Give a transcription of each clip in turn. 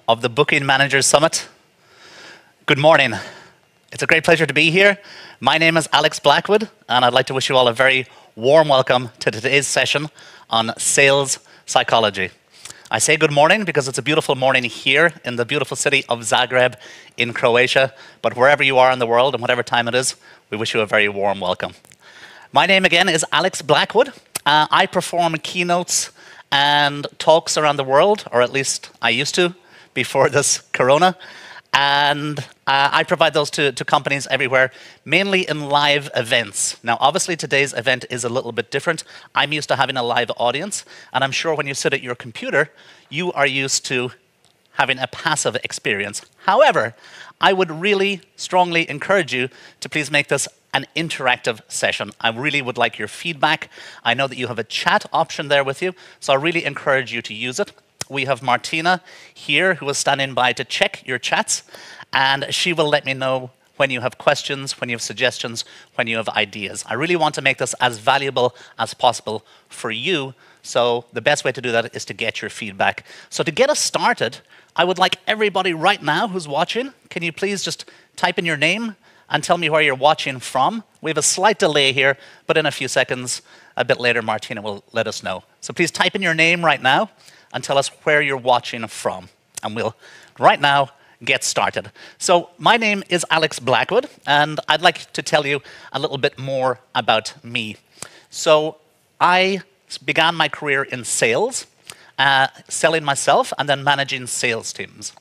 of the Booking Managers Summit. Good morning. It's a great pleasure to be here. My name is Alex Blackwood, and I'd like to wish you all a very warm welcome to today's session on sales psychology. I say good morning because it's a beautiful morning here in the beautiful city of Zagreb in Croatia, but wherever you are in the world and whatever time it is, we wish you a very warm welcome. My name again is Alex Blackwood. I perform keynotes and talks around the world, or at least I used to before this corona. And I provide those to companies everywhere, mainly in live events. Now, obviously, today's event is a little bit different. I'm used to having a live audience, and I'm sure when you sit at your computer, you are used to having a passive experience. However, I would really strongly encourage you to please make this an interactive session. I really would like your feedback. I know that you have a chat option there with you, so I really encourage you to use it. We have Martina here who is standing by to check your chats, and she will let me know when you have questions, when you have suggestions, when you have ideas. I really want to make this as valuable as possible for you, so the best way to do that is to get your feedback. So to get us started, I would like everybody right now who's watching, can you please just type in your name and tell me where you're watching from? We have a slight delay here, but in a few seconds, a bit later, Martina will let us know. So please type in your name right now and tell us where you're watching from. And we'll, right now, get started. So my name is Alex Blackwood, and I'd like to tell you a little bit more about me. So I began my career in sales, selling myself and then managing sales teams,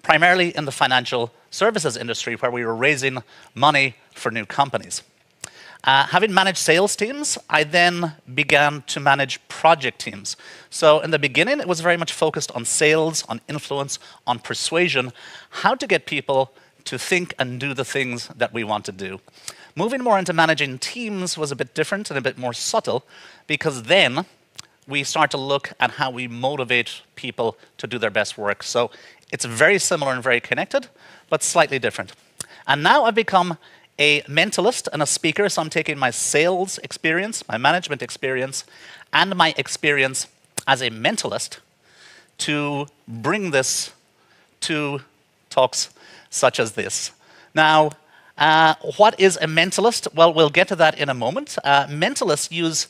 primarily in the financial services industry where we were raising money for new companies. Having managed sales teams, I then began to manage project teams. So in the beginning, it was very much focused on sales, on influence, on persuasion, how to get people to think and do the things that we want to do. Moving more into managing teams was a bit different and a bit more subtle, because then we start to look at how we motivate people to do their best work. So it's very similar and very connected, but slightly different. And now I've become a mentalist and a speaker, so I'm taking my sales experience, my management experience, and my experience as a mentalist to bring this to talks such as this. Now, what is a mentalist? Well, we'll get to that in a moment. Mentalists use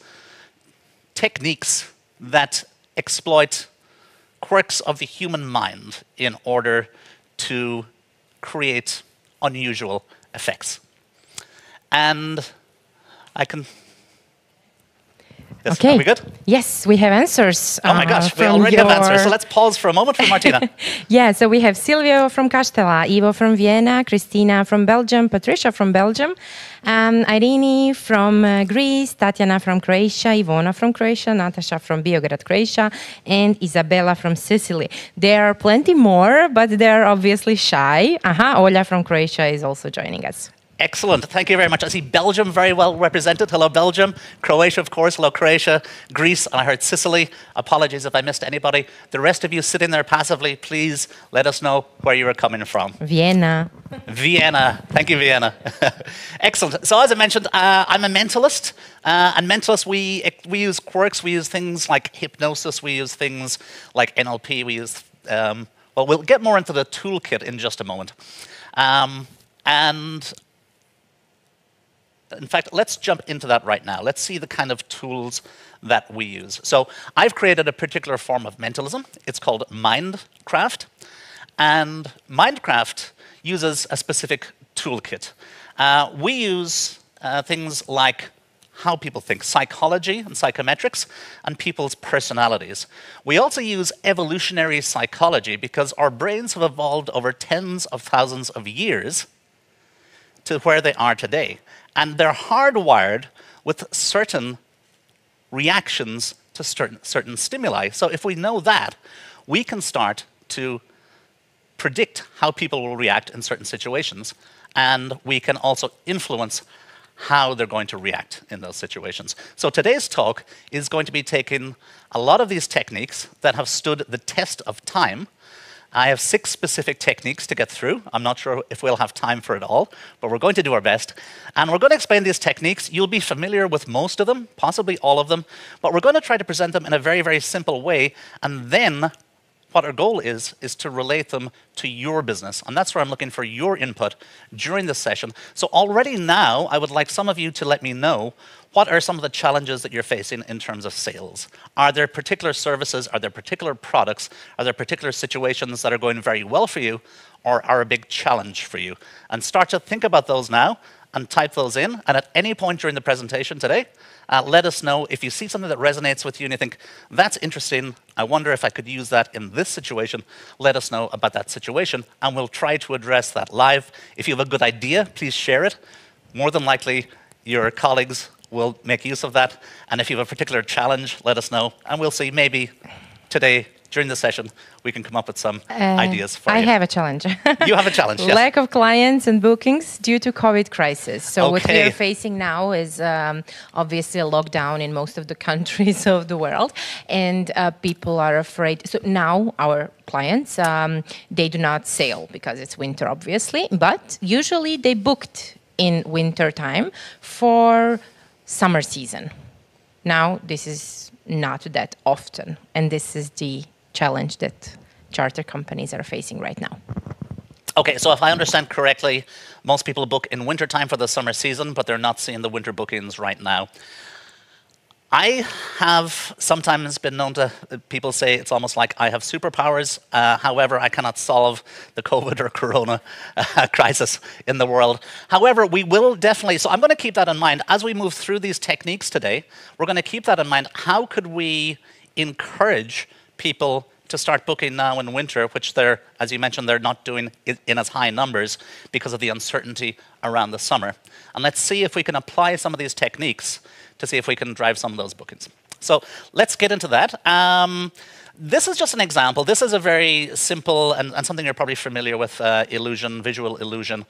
techniques that exploit quirks of the human mind in order to create unusual effects. And I can... Yes, Okay. Are we good? Yes, we have answers. Oh my gosh, we already have answers. So let's pause for a moment for Martina. Yeah, so we have Silvio from Castella, Ivo from Vienna, Christina from Belgium, Patricia from Belgium, Irene from Greece, Tatiana from Croatia, Ivona from Croatia, Natasha from Biograd, Croatia, and Isabella from Sicily. There are plenty more, but they're obviously shy. Ola from Croatia is also joining us. Excellent. Thank you very much. I see Belgium very well represented. Hello, Belgium. Croatia, of course. Hello, Croatia. Greece, and I heard Sicily. Apologies if I missed anybody. The rest of you sitting there passively, please let us know where you are coming from. Vienna. Vienna. Thank you, Vienna. Excellent. So as I mentioned, I'm a mentalist. And mentalists, we use quirks. We use things like hypnosis. We use things like NLP. We use, well, we'll get more into the toolkit in just a moment. And in fact, let's jump into that right now. Let's see the kind of tools that we use. So I've created a particular form of mentalism. It's called MindCraft. And MindCraft uses a specific toolkit. We use things like how people think, psychology and psychometrics, and people's personalities. We also use evolutionary psychology because our brains have evolved over tens of thousands of years to where they are today. And they're hardwired with certain reactions to certain stimuli. So if we know that, we can start to predict how people will react in certain situations. And we can also influence how they're going to react in those situations. So today's talk is going to be taking a lot of these techniques that have stood the test of time. I have 6 specific techniques to get through. I'm not sure if we'll have time for it all, but we're going to do our best. And we're going to explain these techniques. You'll be familiar with most of them, possibly all of them, but we're going to try to present them in a very, very simple way. And then what our goal is to relate them to your business. And that's where I'm looking for your input during this session. So already now, I would like some of you to let me know what are some of the challenges that you're facing in terms of sales. Are there particular services, are there particular products, are there particular situations that are going very well for you or are a big challenge for you? And start to think about those now and type those in. And at any point during the presentation today, let us know if you see something that resonates with you and you think, that's interesting, I wonder if I could use that in this situation. Let us know about that situation and we'll try to address that live. If you have a good idea, please share it. More than likely, your colleagues will make use of that. And if you have a particular challenge, let us know. And we'll see, maybe today, during the session, we can come up with some ideas for you. I have a challenge. You have a challenge, yes. Lack of clients and bookings due to COVID crisis. So what we are facing now is obviously a lockdown in most of the countries of the world. And people are afraid. So now our clients, they do not sail because it's winter, obviously. But usually they booked in winter time for summer season. Now this is not that often, and this is the challenge that charter companies are facing right now. Okay, so if I understand correctly, most people book in winter time for the summer season, but they're not seeing the winter bookings right now. I have sometimes been known to, people say it's almost like I have superpowers. However, I cannot solve the COVID or Corona crisis in the world. However, we will definitely, so I'm going to keep that in mind. As we move through these techniques today, we're going to keep that in mind. How could we encourage people to start booking now in winter, which they're, as you mentioned, they're not doing in as high numbers because of the uncertainty around the summer. And let's see if we can apply some of these techniques to see if we can drive some of those bookings. So let's get into that. This is just an example. This is a very simple and something you're probably familiar with, illusion, visual illusion,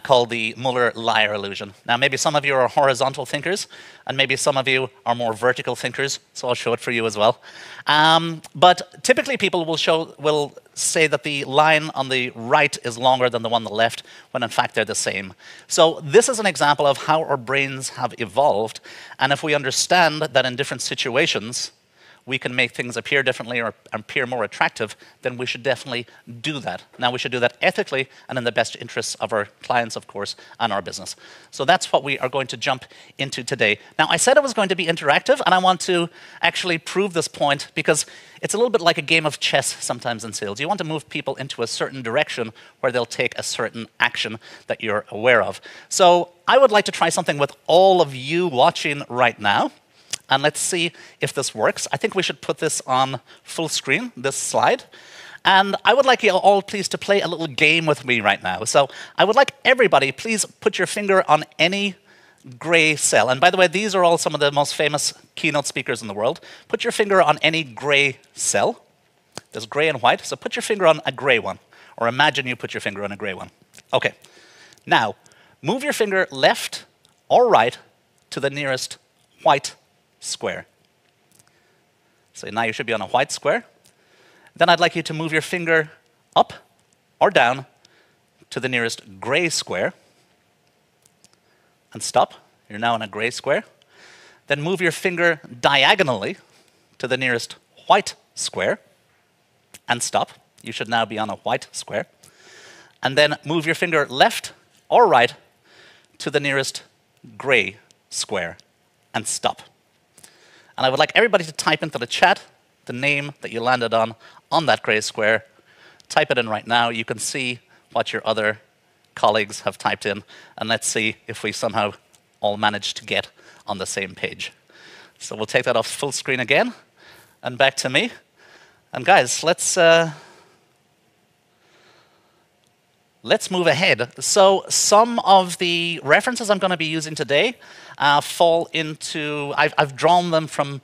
called the Müller-Lyer Illusion. Now, maybe some of you are horizontal thinkers, and maybe some of you are more vertical thinkers, so I'll show it for you as well. But typically people will say that the line on the right is longer than the one on the left, when in fact they're the same. So this is an example of how our brains have evolved, and if we understand that in different situations, we can make things appear differently or appear more attractive, then we should definitely do that. Now, we should do that ethically and in the best interests of our clients, of course, and our business. So that's what we are going to jump into today. Now, I said it was going to be interactive, and I want to actually prove this point because it's a little bit like a game of chess sometimes in sales. You want to move people into a certain direction where they'll take a certain action that you're aware of. So I would like to try something with all of you watching right now. And let's see if this works. I think we should put this on full screen, this slide. And I would like you all, please, to play a little game with me right now. So I would like everybody, please put your finger on any gray cell. And by the way, these are all some of the most famous keynote speakers in the world. Put your finger on any gray cell. There's gray and white, so put your finger on a gray one. Or imagine you put your finger on a gray one. Okay. Now, move your finger left or right to the nearest white square. So now you should be on a white square. Then I'd like you to move your finger up or down to the nearest gray square and stop. You're now on a gray square. Then move your finger diagonally to the nearest white square and stop. You should now be on a white square. And then move your finger left or right to the nearest gray square and stop. And I would like everybody to type into the chat the name that you landed on that gray square. Type it in right now. You can see what your other colleagues have typed in. And let's see if we somehow all manage to get on the same page. So we'll take that off full screen again. And back to me. And guys, let's move ahead. So some of the references I'm going to be using today fall into, I've drawn them from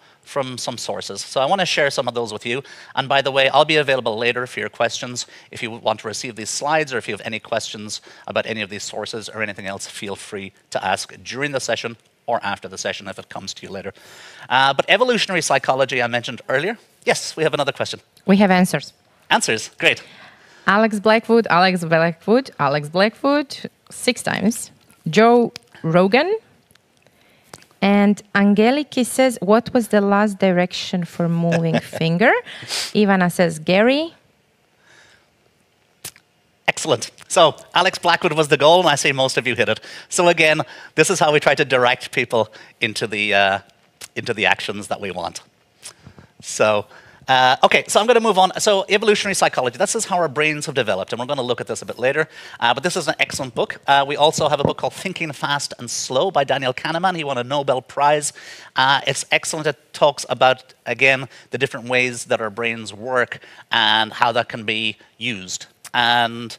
some sources. So I want to share some of those with you. And by the way, I'll be available later for your questions. If you want to receive these slides or if you have any questions about any of these sources or anything else, feel free to ask during the session or after the session if it comes to you later. But evolutionary psychology I mentioned earlier. Yes, we have another question. We have answers. Answers, great. Alex Blackwood, 6 times. Joe Rogan. And Angeliki says, what was the last direction for moving finger? Ivana says, Gary. Excellent. So Alex Blackwood was the goal, and I see most of you hit it. So again, this is how we try to direct people into the actions that we want. So, okay, so I'm going to move on. So evolutionary psychology, this is how our brains have developed, and we're going to look at this a bit later. But this is an excellent book. We also have a book called Thinking Fast and Slow by Daniel Kahneman. He won a Nobel Prize. It's excellent. It talks about, again, the different ways that our brains work and how that can be used. And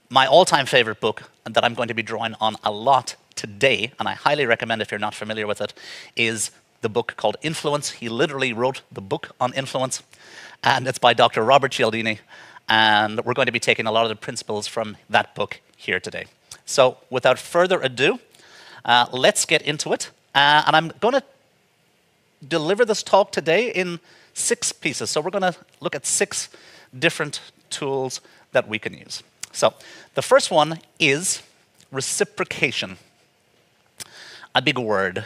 my all-time favorite book that I'm going to be drawing on a lot today, and I highly recommend if you're not familiar with it, is the book called Influence. He literally wrote the book on influence, and it's by Dr. Robert Cialdini, and we're going to be taking a lot of the principles from that book here today. So without further ado, let's get into it. And I'm going to deliver this talk today in 6 pieces. So we're going to look at 6 different tools that we can use. So the first one is reciprocation. A big word.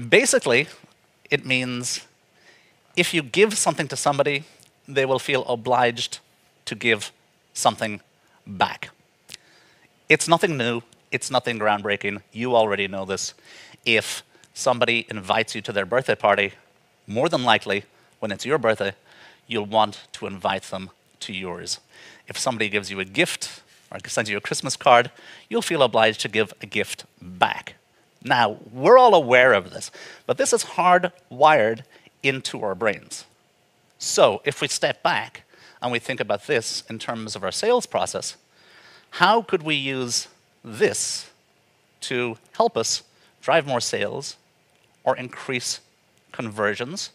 Basically, it means if you give something to somebody, they will feel obliged to give something back. It's nothing new. It's nothing groundbreaking. You already know this. If somebody invites you to their birthday party, more than likely, when it's your birthday, you'll want to invite them to yours. If somebody gives you a gift or sends you a Christmas card, you'll feel obliged to give a gift back. Now, we're all aware of this, but this is hardwired into our brains. So if we step back and we think about this in terms of our sales process, how could we use this to help us drive more sales or increase conversions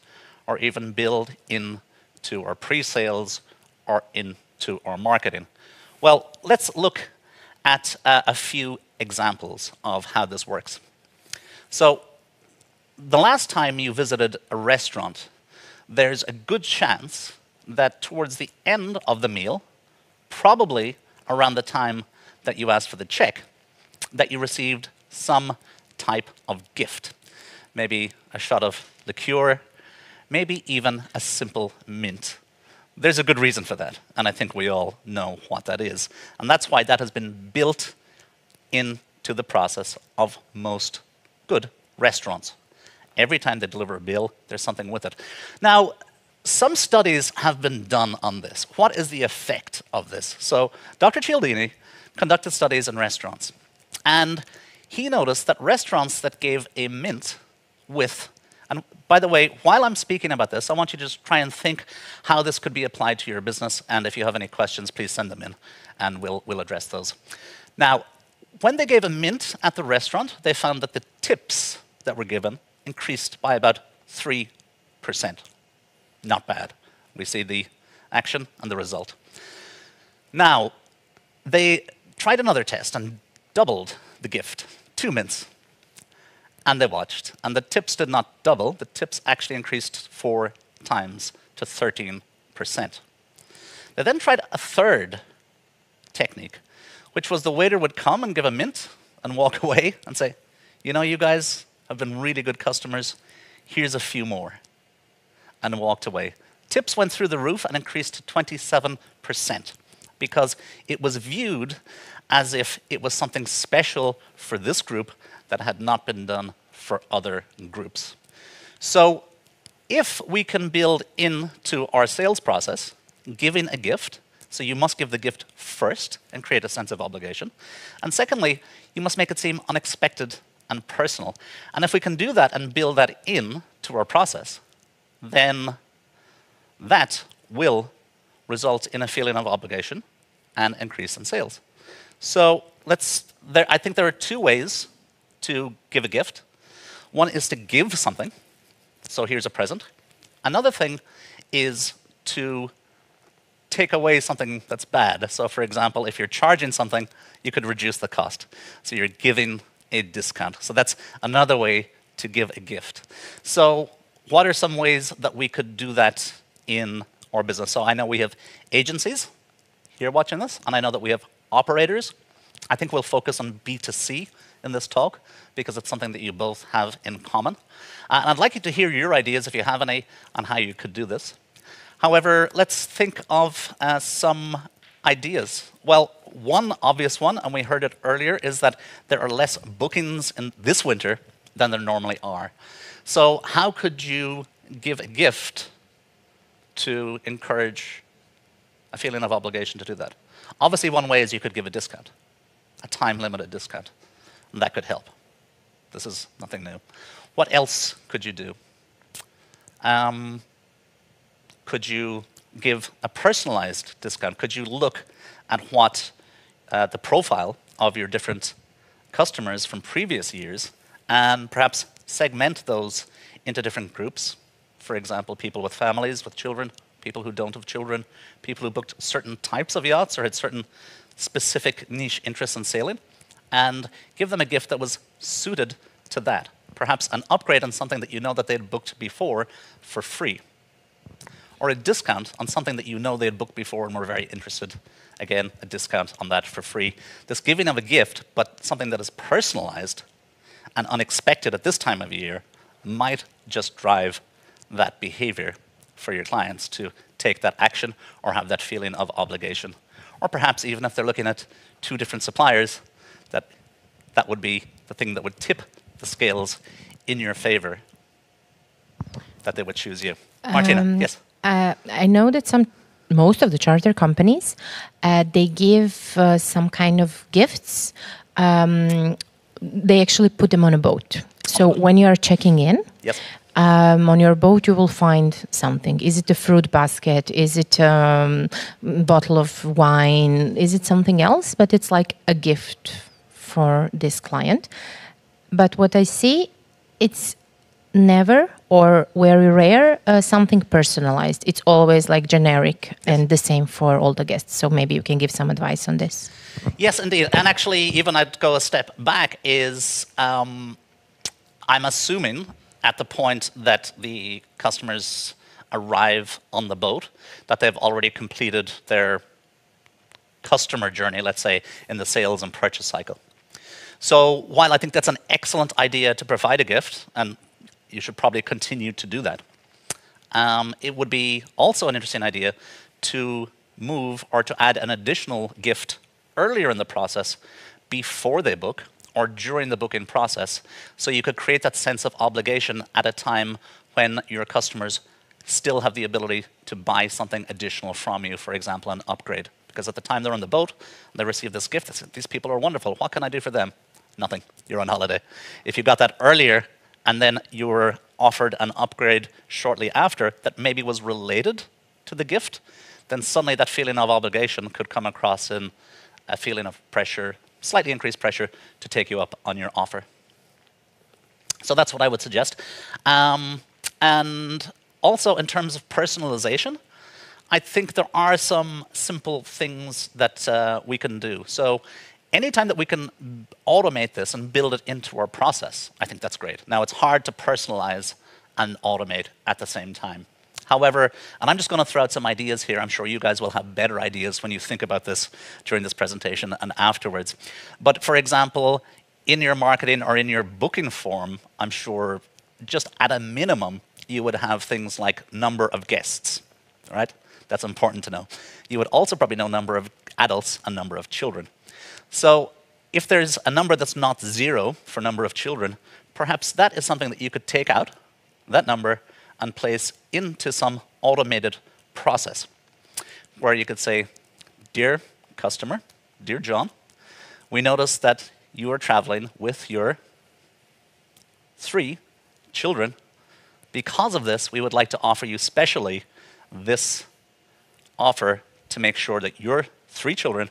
or even build into our pre-sales or into our marketing? Well, let's look at a few examples of how this works. So the last time you visited a restaurant, there's a good chance that towards the end of the meal, probably around the time that you asked for the check, that you received some type of gift. Maybe a shot of liqueur, maybe even a simple mint. There's a good reason for that, and I think we all know what that is. And that's why that has been built into the process of most good restaurants. Every time they deliver a bill, there's something with it. Now, some studies have been done on this. What is the effect of this? So Dr. Cialdini conducted studies in restaurants, and he noticed that restaurants that gave a mint with, and by the way, while I'm speaking about this, I want you to just try and think how this could be applied to your business, and if you have any questions, please send them in, and we'll address those. Now, when they gave a mint at the restaurant, they found that the tips that were given increased by about 3%. Not bad. We see the action and the result. Now, they tried another test and doubled the gift, 2 mints. And they watched. And the tips did not double. The tips actually increased 4 times to 13%. They then tried a third technique, which was the waiter would come and give a mint and walk away and say, you know, you guys have been really good customers. Here's a few more. And walked away. Tips went through the roof and increased to 27% because it was viewed as if it was something special for this group that had not been done for other groups. So if we can build into our sales process giving a gift, so you must give the gift first and create a sense of obligation. And secondly, you must make it seem unexpected and personal. And if we can do that and build that in to our process, then that will result in a feeling of obligation and increase in sales. So I think there are 2 ways to give a gift. One is to give something. So here's a present. Another thing is to take away something that's bad. So for example, if you're charging something, you could reduce the cost. So you're giving a discount. So that's another way to give a gift. So what are some ways that we could do that in our business? So I know we have agencies here watching this, and I know that we have operators I think we'll focus on B2C in this talk because it's something that you both have in common. And I'd like you to hear your ideas, if you have any, on how you could do this. However, let's think of some ideas. Well, one obvious one, and we heard it earlier, is that there are less bookings in this winter than there normally are. So how could you give a gift to encourage a feeling of obligation to do that? Obviously, one way is you could give a discount, a time-limited discount, and that could help. This is nothing new. What else could you do? Could you give a personalized discount? Could you look at what the profile of your different customers from previous years and perhaps segment those into different groups? For example, people with families, with children, people who don't have children, people who booked certain types of yachts or had certain specific niche interests in sailing, and give them a gift that was suited to that. Perhaps an upgrade on something that you know that they'd booked before for free. Or a discount on something that you know they had booked before and were very interested. Again, a discount on that for free. This giving of a gift, but something that is personalized and unexpected at this time of year, might just drive that behavior for your clients to take that action or have that feeling of obligation. Or perhaps even if they're looking at two different suppliers, that would be the thing that would tip the scales in your favor, that they would choose you. Martina, yes? I know that most of the charter companies, they give some kind of gifts. They actually put them on a boat. So when you are checking in, yes. On your boat, you will find something. Is it a fruit basket? Is it a bottle of wine? Is it something else? But it's like a gift for this client. But what I see, it's never or very rare something personalized. It's always like generic, yes, and the same for all the guests. So maybe you can give some advice on this. Yes, indeed. And actually, even I'd go a step back is I'm assuming at the point that the customers arrive on the boat that they've already completed their customer journey, let's say, in the sales and purchase cycle. So while I think that's an excellent idea to provide a gift, and you should probably continue to do that, it would be also an interesting idea to move or to add an additional gift earlier in the process before they book or during the booking process, so you could create that sense of obligation at a time when your customers still have the ability to buy something additional from you, for example, an upgrade. Because at the time they're on the boat, they receive this gift, they say, these people are wonderful, what can I do for them? Nothing, you're on holiday. If you got that earlier and then you were offered an upgrade shortly after that maybe was related to the gift, then suddenly that feeling of obligation could come across in a feeling of pressure, slightly increased pressure to take you up on your offer. So that's what I would suggest. And also in terms of personalization, I think there are some simple things that we can do. So anytime that we can automate this and build it into our process, I think that's great. Now, it's hard to personalize and automate at the same time. However, and I'm just going to throw out some ideas here. I'm sure you guys will have better ideas when you think about this during this presentation and afterwards. But for example, in your marketing or in your booking form, I'm sure just at a minimum, you would have things like number of guests, right? That's important to know. You would also probably know number of adults and number of children. So if there's a number that's not 0 for number of children, perhaps that is something that you could take out, that number, and place into some automated process where you could say, dear customer, dear John, we noticed that you are traveling with your 3 children. Because of this, we would like to offer you specially this offer to make sure that your 3 children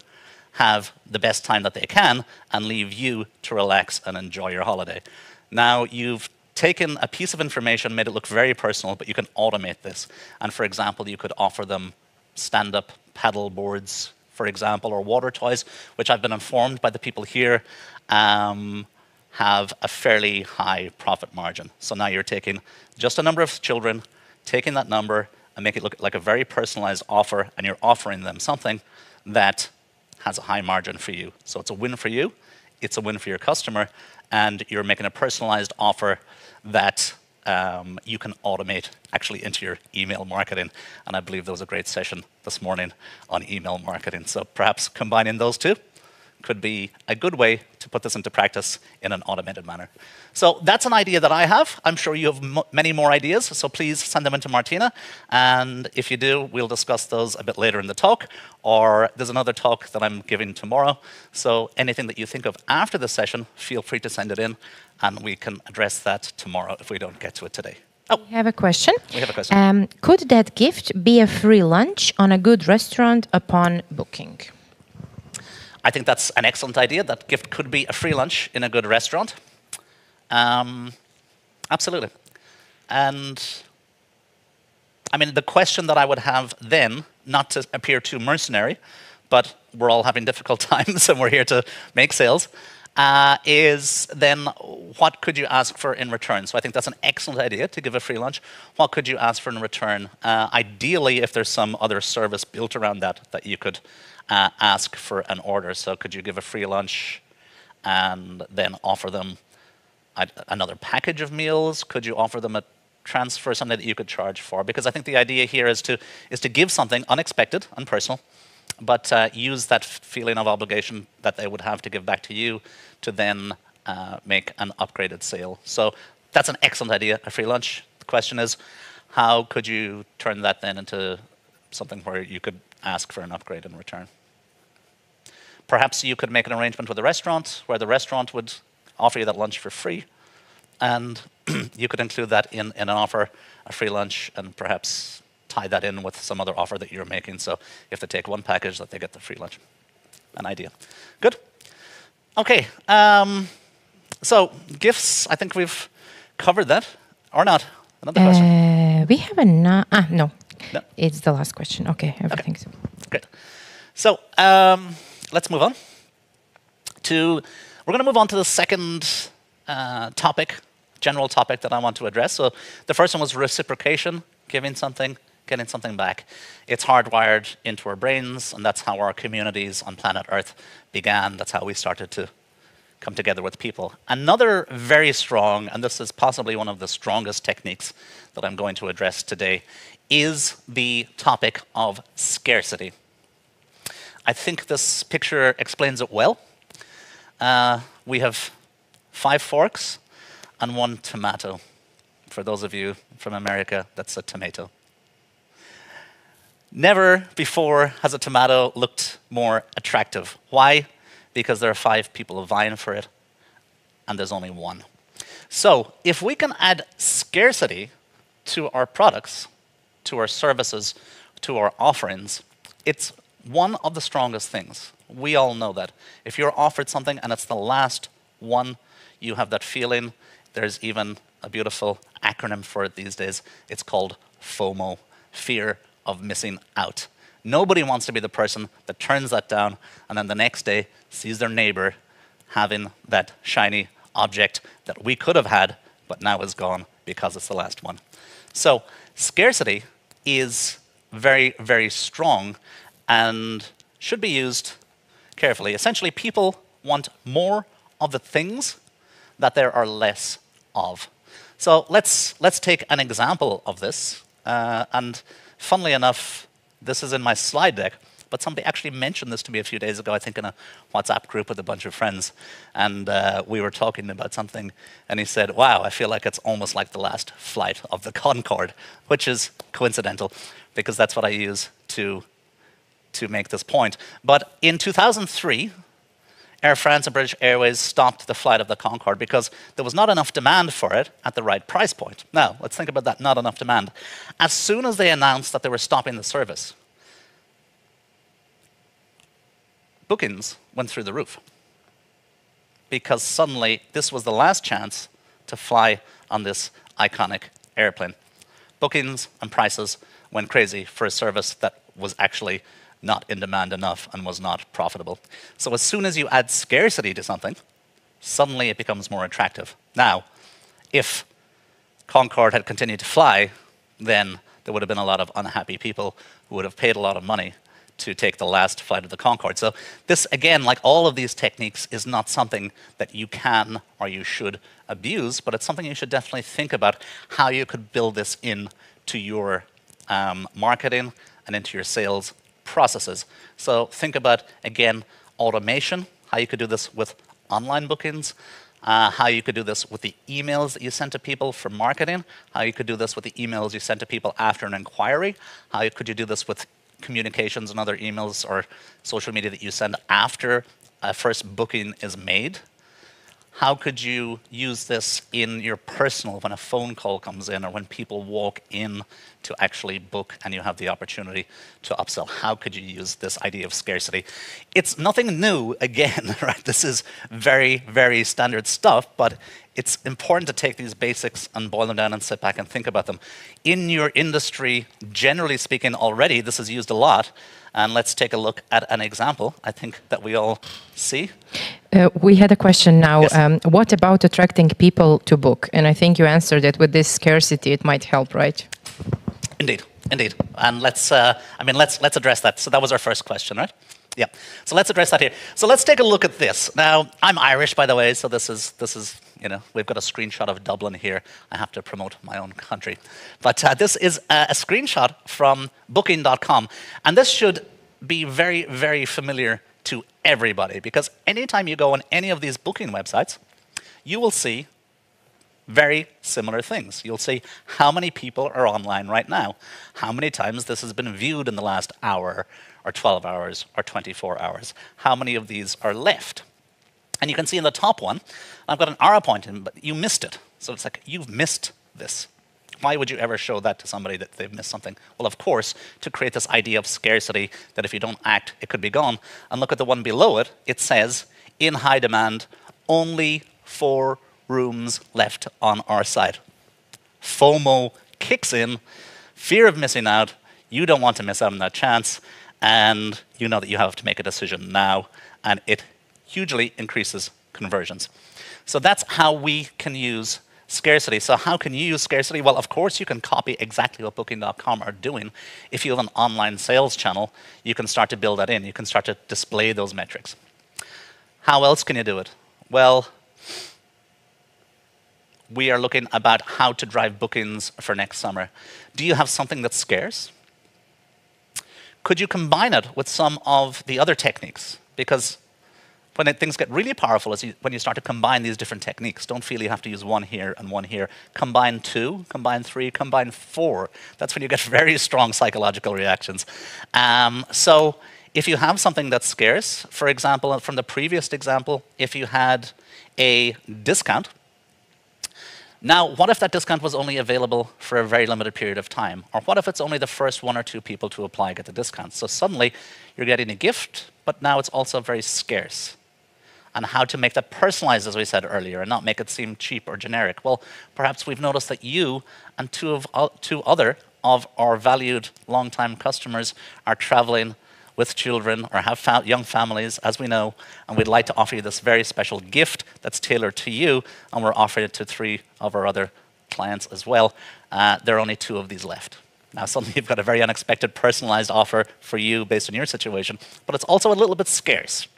have the best time that they can and leave you to relax and enjoy your holiday. Now, you've taken a piece of information, made it look very personal, but you can automate this. And for example, you could offer them stand-up paddle boards, for example, or water toys, which I've been informed by the people here have a fairly high profit margin. So now you're taking just a number of children, taking that number and make it look like a very personalized offer, and you're offering them something that has a high margin for you. So it's a win for you, it's a win for your customer, and you're making a personalized offer that you can automate actually into your email marketing. And I believe there was a great session this morning on email marketing. So perhaps combining those two could be a good way to put this into practice in an automated manner. So that's an idea that I have. I'm sure you have many more ideas, so please send them into Martina. And if you do, we'll discuss those a bit later in the talk, or there's another talk that I'm giving tomorrow. So anything that you think of after the session, feel free to send it in, and we can address that tomorrow if we don't get to it today. Oh, We have a question. we have a question. Could that gift be a free lunch on a good restaurant upon booking? I think that's an excellent idea. That gift could be a free lunch in a good restaurant. Absolutely. And I mean, the question that I would have then, not to appear too mercenary, but we're all having difficult times and we're here to make sales, is then what could you ask for in return? So I think that's an excellent idea to give a free lunch. What could you ask for in return? Ideally, if there's some other service built around that you could ask for an order. So could you give a free lunch and then offer them another package of meals? Could you offer them a transfer, something that you could charge for? Because I think the idea here is to give something unexpected and personal, but use that feeling of obligation that they would have to give back to you to then make an upgraded sale. So that's an excellent idea, a free lunch. The question is, how could you turn that then into something where you could ask for an upgrade in return? Perhaps you could make an arrangement with a restaurant where the restaurant would offer you that lunch for free, and you could include that in an offer, a free lunch, and perhaps tie that in with some other offer that you're making. So if they take one package, that they get the free lunch. An idea. Good. Okay. So gifts, I think we've covered that, or not? Another question? We have a no. No. It's the last question. Okay, everything's Great. So let's move on to. We're going to move on to the second topic, general topic that I want to address. So the first one was reciprocation, giving something, getting something back. It's hardwired into our brains, and that's how our communities on planet Earth began. That's how we started to come together with people. Another very strong, and this is possibly one of the strongest techniques that I'm going to address today, is the topic of scarcity. I think this picture explains it well. We have 5 forks and 1 tomato. For those of you from America, that's a tomato. Never before has a tomato looked more attractive. Why? Because there are 5 people vying for it, and there's only 1. So if we can add scarcity to our products, to our services, to our offerings, it's one of the strongest things. We all know that. If you're offered something and it's the last one, you have that feeling. There's even a beautiful acronym for it these days. It's called FOMO, fear of missing out. Nobody wants to be the person that turns that down and then the next day sees their neighbor having that shiny object that we could have had, but now is gone because it's the last one. So scarcity is very, very strong and should be used carefully. Essentially, people want more of the things that there are less of. So let's take an example of this. And funnily enough, this is in my slide deck, but somebody actually mentioned this to me a few days ago, I think in a WhatsApp group with a bunch of friends. And we were talking about something, and he said, wow, I feel like it's almost like the last flight of the Concorde, which is coincidental, because that's what I use to make this point. But in 2003, Air France and British Airways stopped the flight of the Concorde because there was not enough demand for it at the right price point. Now, let's think about that, not enough demand. As soon as they announced that they were stopping the service, bookings went through the roof because suddenly this was the last chance to fly on this iconic airplane. Bookings and prices went crazy for a service that was actually not in demand enough and was not profitable. So as soon as you add scarcity to something, suddenly it becomes more attractive. Now, if Concorde had continued to fly, then there would have been a lot of unhappy people who would have paid a lot of money to take the last flight of the Concorde. So this, again, like all of these techniques, is not something that you can or you should abuse, but it's something you should definitely think about how you could build this in to your marketing and into your sales processes. So think about, again, automation, how you could do this with online bookings, how you could do this with the emails that you send to people for marketing, how you could do this with the emails you send to people after an inquiry, how could you do this with communications and other emails or social media that you send after a first booking is made. How could you use this in your personal, when a phone call comes in or when people walk in to actually book and you have the opportunity to upsell? How could you use this idea of scarcity? It's nothing new, again, right? This is very, very standard stuff, but it's important to take these basics and boil them down and sit back and think about them. In your industry, generally speaking, already, this is used a lot. And let's take a look at an example, I think, that we all see. We had a question now. Yes. What about attracting people to book? And I think you answered it with this scarcity. It might help, right? Indeed, indeed. And let's address that. So that was our first question, right? Yeah. So let's address that here. So let's take a look at this. Now, I'm Irish, by the way, so this is we've got a screenshot of Dublin here. I have to promote my own country. But this is a screenshot from booking.com. And this should be very, very familiar to everybody, because anytime you go on any of these booking websites, you will see very similar things. You'll see how many people are online right now, how many times this has been viewed in the last hour, or 12 hours, or 24 hours, how many of these are left. And you can see in the top one, I've got an arrow pointing, but you missed it. So it's like, you've missed this. Why would you ever show that to somebody that they've missed something? Well, of course, to create this idea of scarcity, that if you don't act, it could be gone. And look at the one below it. It says, in high demand, only 4 rooms left on our site. FOMO kicks in, fear of missing out. You don't want to miss out on that chance. And you know that you have to make a decision now. And it hugely increases conversions. So that's how we can use scarcity. So how can you use scarcity? Well, of course, you can copy exactly what Booking.com are doing. If you have an online sales channel, you can start to build that in. You can start to display those metrics. How else can you do it? Well, we are looking about how to drive bookings for next summer. Do you have something that's scarce? Could you combine it with some of the other techniques? Because when things get really powerful is when you start to combine these different techniques. Don't feel you have to use one here and one here. Combine 2, combine 3, combine 4. That's when you get very strong psychological reactions. So if you have something that's scarce, for example, from the previous example, if you had a discount, now, what if that discount was only available for a very limited period of time? Or what if it's only the first 1 or 2 people to apply get the discount? So suddenly, you're getting a gift, but now it's also very scarce. And how to make that personalized, as we said earlier, and not make it seem cheap or generic? Well, perhaps we've noticed that you and two other of our valued long-time customers are traveling with children or have young families, as we know, and we'd like to offer you this very special gift that's tailored to you, and we're offering it to 3 of our other clients as well. There are only 2 of these left. Now, suddenly you've got a very unexpected personalized offer for you based on your situation, but it's also a little bit scarce.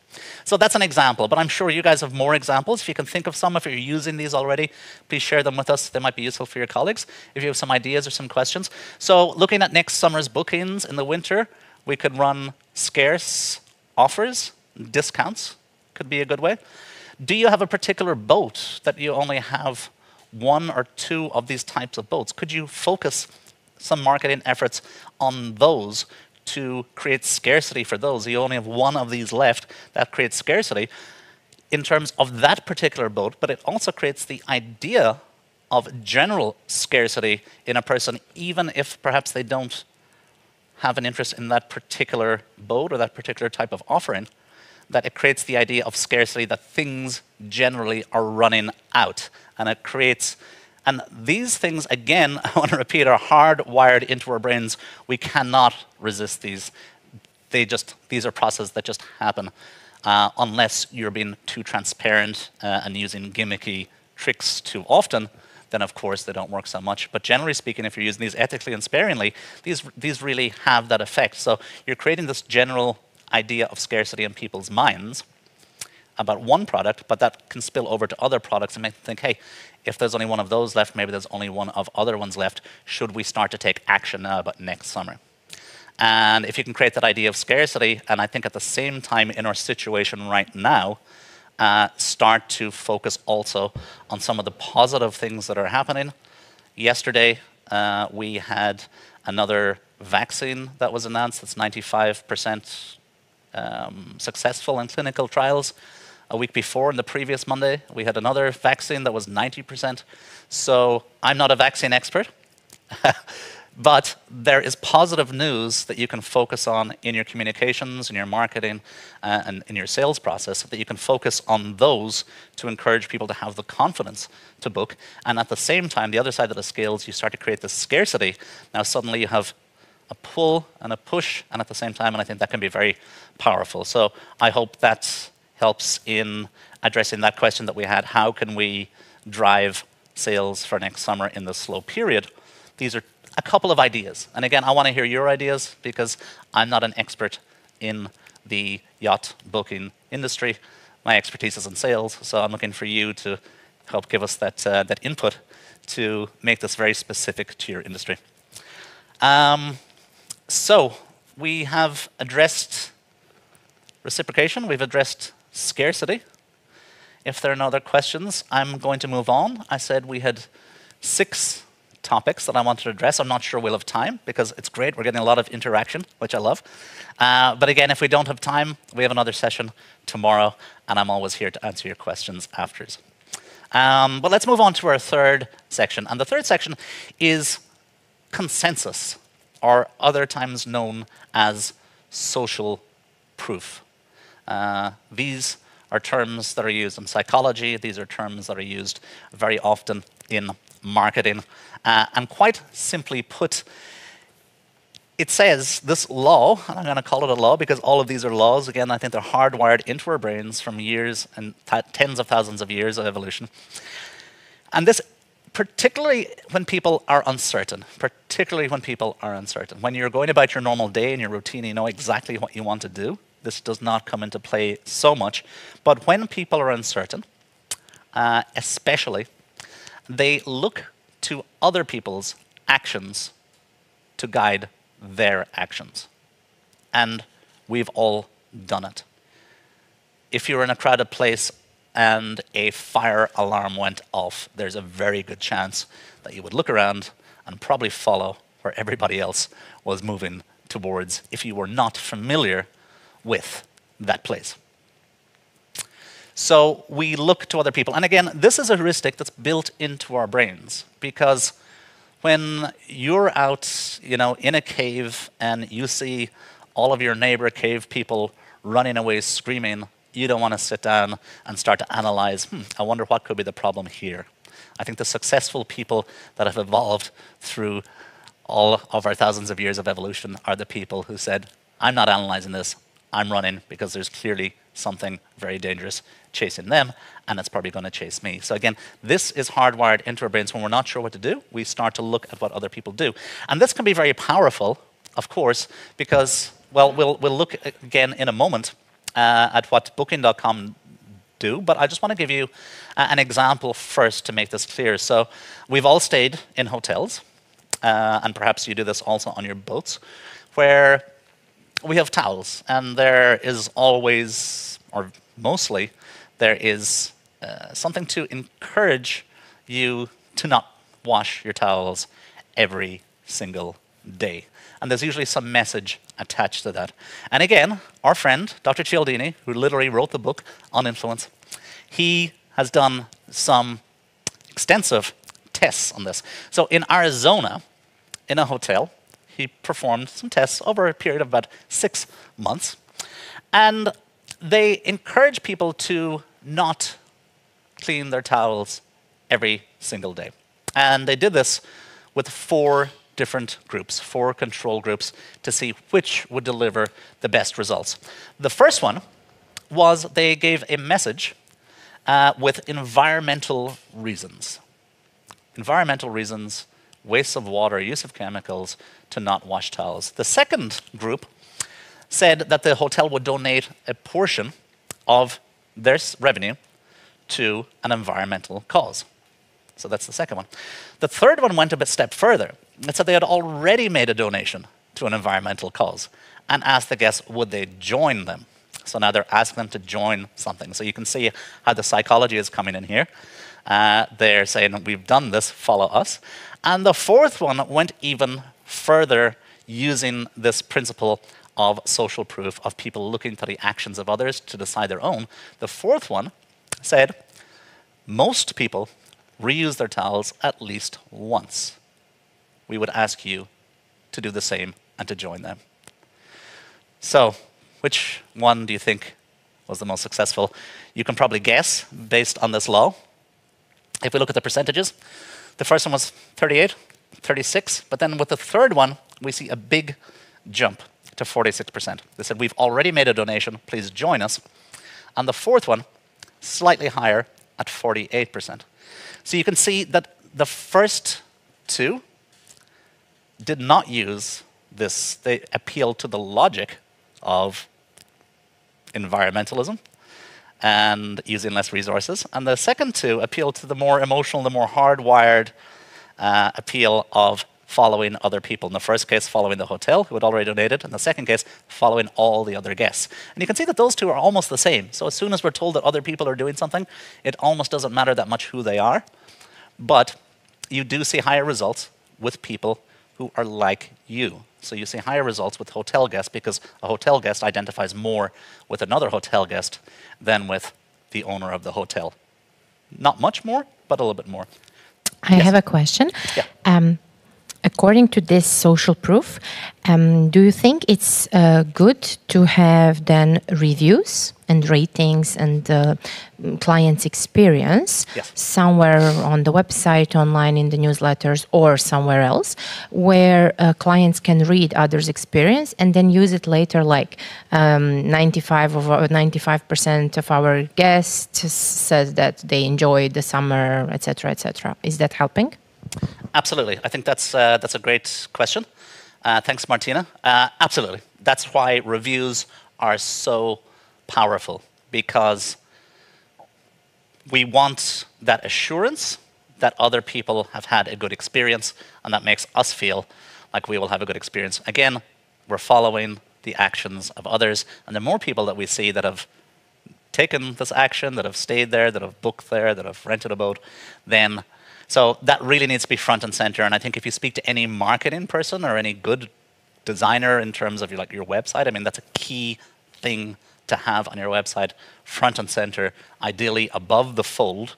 So that's an example, but I'm sure you guys have more examples. If you can think of some, if you're using these already, please share them with us. They might be useful for your colleagues if you have some ideas or some questions. So looking at next summer's bookings in the winter, we could run scarce offers, discounts could be a good way. Do you have a particular boat that you only have 1 or 2 of these types of boats? Could you focus some marketing efforts on those to create scarcity for those? You only have 1 of these left. That creates scarcity in terms of that particular boat, but it also creates the idea of general scarcity in a person, even if perhaps they don't have an interest in that particular boat or that particular type of offering, that it creates the idea of scarcity, that things generally are running out. And it creates, and these things, again, I want to repeat, are hardwired into our brains. We cannot resist these. These are processes that just happen unless you're being too transparent and using gimmicky tricks too often. then of course they don't work so much. But generally speaking, if you're using these ethically and sparingly, these really have that effect. So you're creating this general idea of scarcity in people's minds about one product, but that can spill over to other products and make them think, hey, if there's only one of those left, maybe there's only one of other ones left. Should we start to take action now about next summer? And if you can create that idea of scarcity, and I think at the same time in our situation right now, start to focus also on some of the positive things that are happening. Yesterday, we had another vaccine that was announced that's 95% successful in clinical trials. A week before, on the previous Monday, we had another vaccine that was 90%. So I'm not a vaccine expert, but there is positive news that you can focus on in your communications, in your marketing, and in your sales process, that you can focus on those to encourage people to have the confidence to book. And at the same time, the other side of the scale is you start to create this scarcity. Now suddenly you have a pull and a push, and at the same time, and I think that can be very powerful. So I hope that helps in addressing that question that we had. How can we drive sales for next summer in this slow period? These are a couple of ideas. And again, I want to hear your ideas because I'm not an expert in the yacht booking industry. My expertise is in sales, so I'm looking for you to help give us that input to make this very specific to your industry. So we have addressed reciprocation, we've addressed scarcity. If there are no other questions, I'm going to move on. I said we had 6 topics that I wanted to address. I'm not sure we'll have time because it's great. We're getting a lot of interaction, which I love. But again, if we don't have time, we have another session tomorrow, and I'm always here to answer your questions afterwards. But let's move on to our third section. And the third section is consensus, or other times known as social proof. These are terms that are used in psychology. These are terms that are used very often in marketing. And quite simply put, it says this law, and I'm going to call it a law because all of these are laws. Again, I think they're hardwired into our brains from years and tens of thousands of years of evolution. And this, particularly when people are uncertain, when you're going about your normal day and your routine, you know exactly what you want to do, this does not come into play so much. But when people are uncertain, especially, they look to other people's actions to guide their actions. And we've all done it. If you're in a crowded place and a fire alarm went off, there's a very good chance that you would look around and probably follow where everybody else was moving towards if you were not familiar with that place. So we look to other people. And again, this is a heuristic that's built into our brains because when you're out, in a cave and you see all of your neighbor cave people running away screaming, you don't want to sit down and start to analyze, I wonder what could be the problem here. I think the successful people that have evolved through all of our thousands of years of evolution are the people who said, I'm not analyzing this, I'm running because there's clearly something very dangerous chasing them, and it's probably going to chase me. So again, this is hardwired into our brains. When we're not sure what to do, we start to look at what other people do. And this can be very powerful, of course, because, well, we'll look again in a moment at what Booking.com do, but I just want to give you an example first to make this clear. So we've all stayed in hotels, and perhaps you do this also on your boats, where we have towels, and there is always, or mostly, there is something to encourage you to not wash your towels every single day. And there's usually some message attached to that. And again, our friend, Dr. Cialdini, who literally wrote the book on influence, he has done some extensive tests on this. So in Arizona, in a hotel, he performed some tests over a period of about 6 months. And they encourage people to not clean their towels every single day. And they did this with 4 different groups, 4 control groups, to see which would deliver the best results. The first one was they gave a message with environmental reasons. environmental reasons, waste of water, use of chemicals, to not wash towels. The second group said that the hotel would donate a portion of their revenue to an environmental cause. So that's the second one. The third one went a step further. It said they had already made a donation to an environmental cause and asked the guests, would they join them? So now they're asking them to join something. So you can see how the psychology is coming in here. They're saying, we've done this, follow us. And the fourth one went even further, using this principle of social proof, of people looking to the actions of others to decide their own. The fourth one said, most people reuse their towels at least once. We would ask you to do the same and to join them. So, which one do you think was the most successful? You can probably guess based on this law. If we look at the percentages, the first one was 38, 36, but then with the third one, we see a big jump to 46%. They said, we've already made a donation, please join us. And the fourth one, slightly higher at 48%. So you can see that the first two did not use this. They appealed to the logic of environmentalism and using less resources. And the second two appealed to the more emotional, the more hardwired appeal of following other people. In the first case, following the hotel, who had already donated. In the second case, following all the other guests. And you can see that those two are almost the same. So as soon as we're told that other people are doing something, it almost doesn't matter that much who they are. But you do see higher results with people who are like you. So you see higher results with hotel guests because a hotel guest identifies more with another hotel guest than with the owner of the hotel. Not much more, but a little bit more. I have a question. Yeah. According to this social proof, do you think it's good to have then reviews and ratings and client's experience somewhere on the website, online, in the newsletters, or somewhere else, where clients can read others' experience and then use it later, like 95% of our guests says that they enjoyed the summer, etc., etc. Is that helping? Absolutely. I think that's a great question. Thanks, Martina. Absolutely. That's why reviews are so powerful, because we want that assurance that other people have had a good experience, and that makes us feel like we will have a good experience. Again, we're following the actions of others, and the more people that we see that have taken this action, that have stayed there, that have booked there, that have rented a boat, then so that really needs to be front and center. And I think if you speak to any marketing person or any good designer in terms of your website, I mean, that's a key thing to have on your website, front and center, ideally above the fold,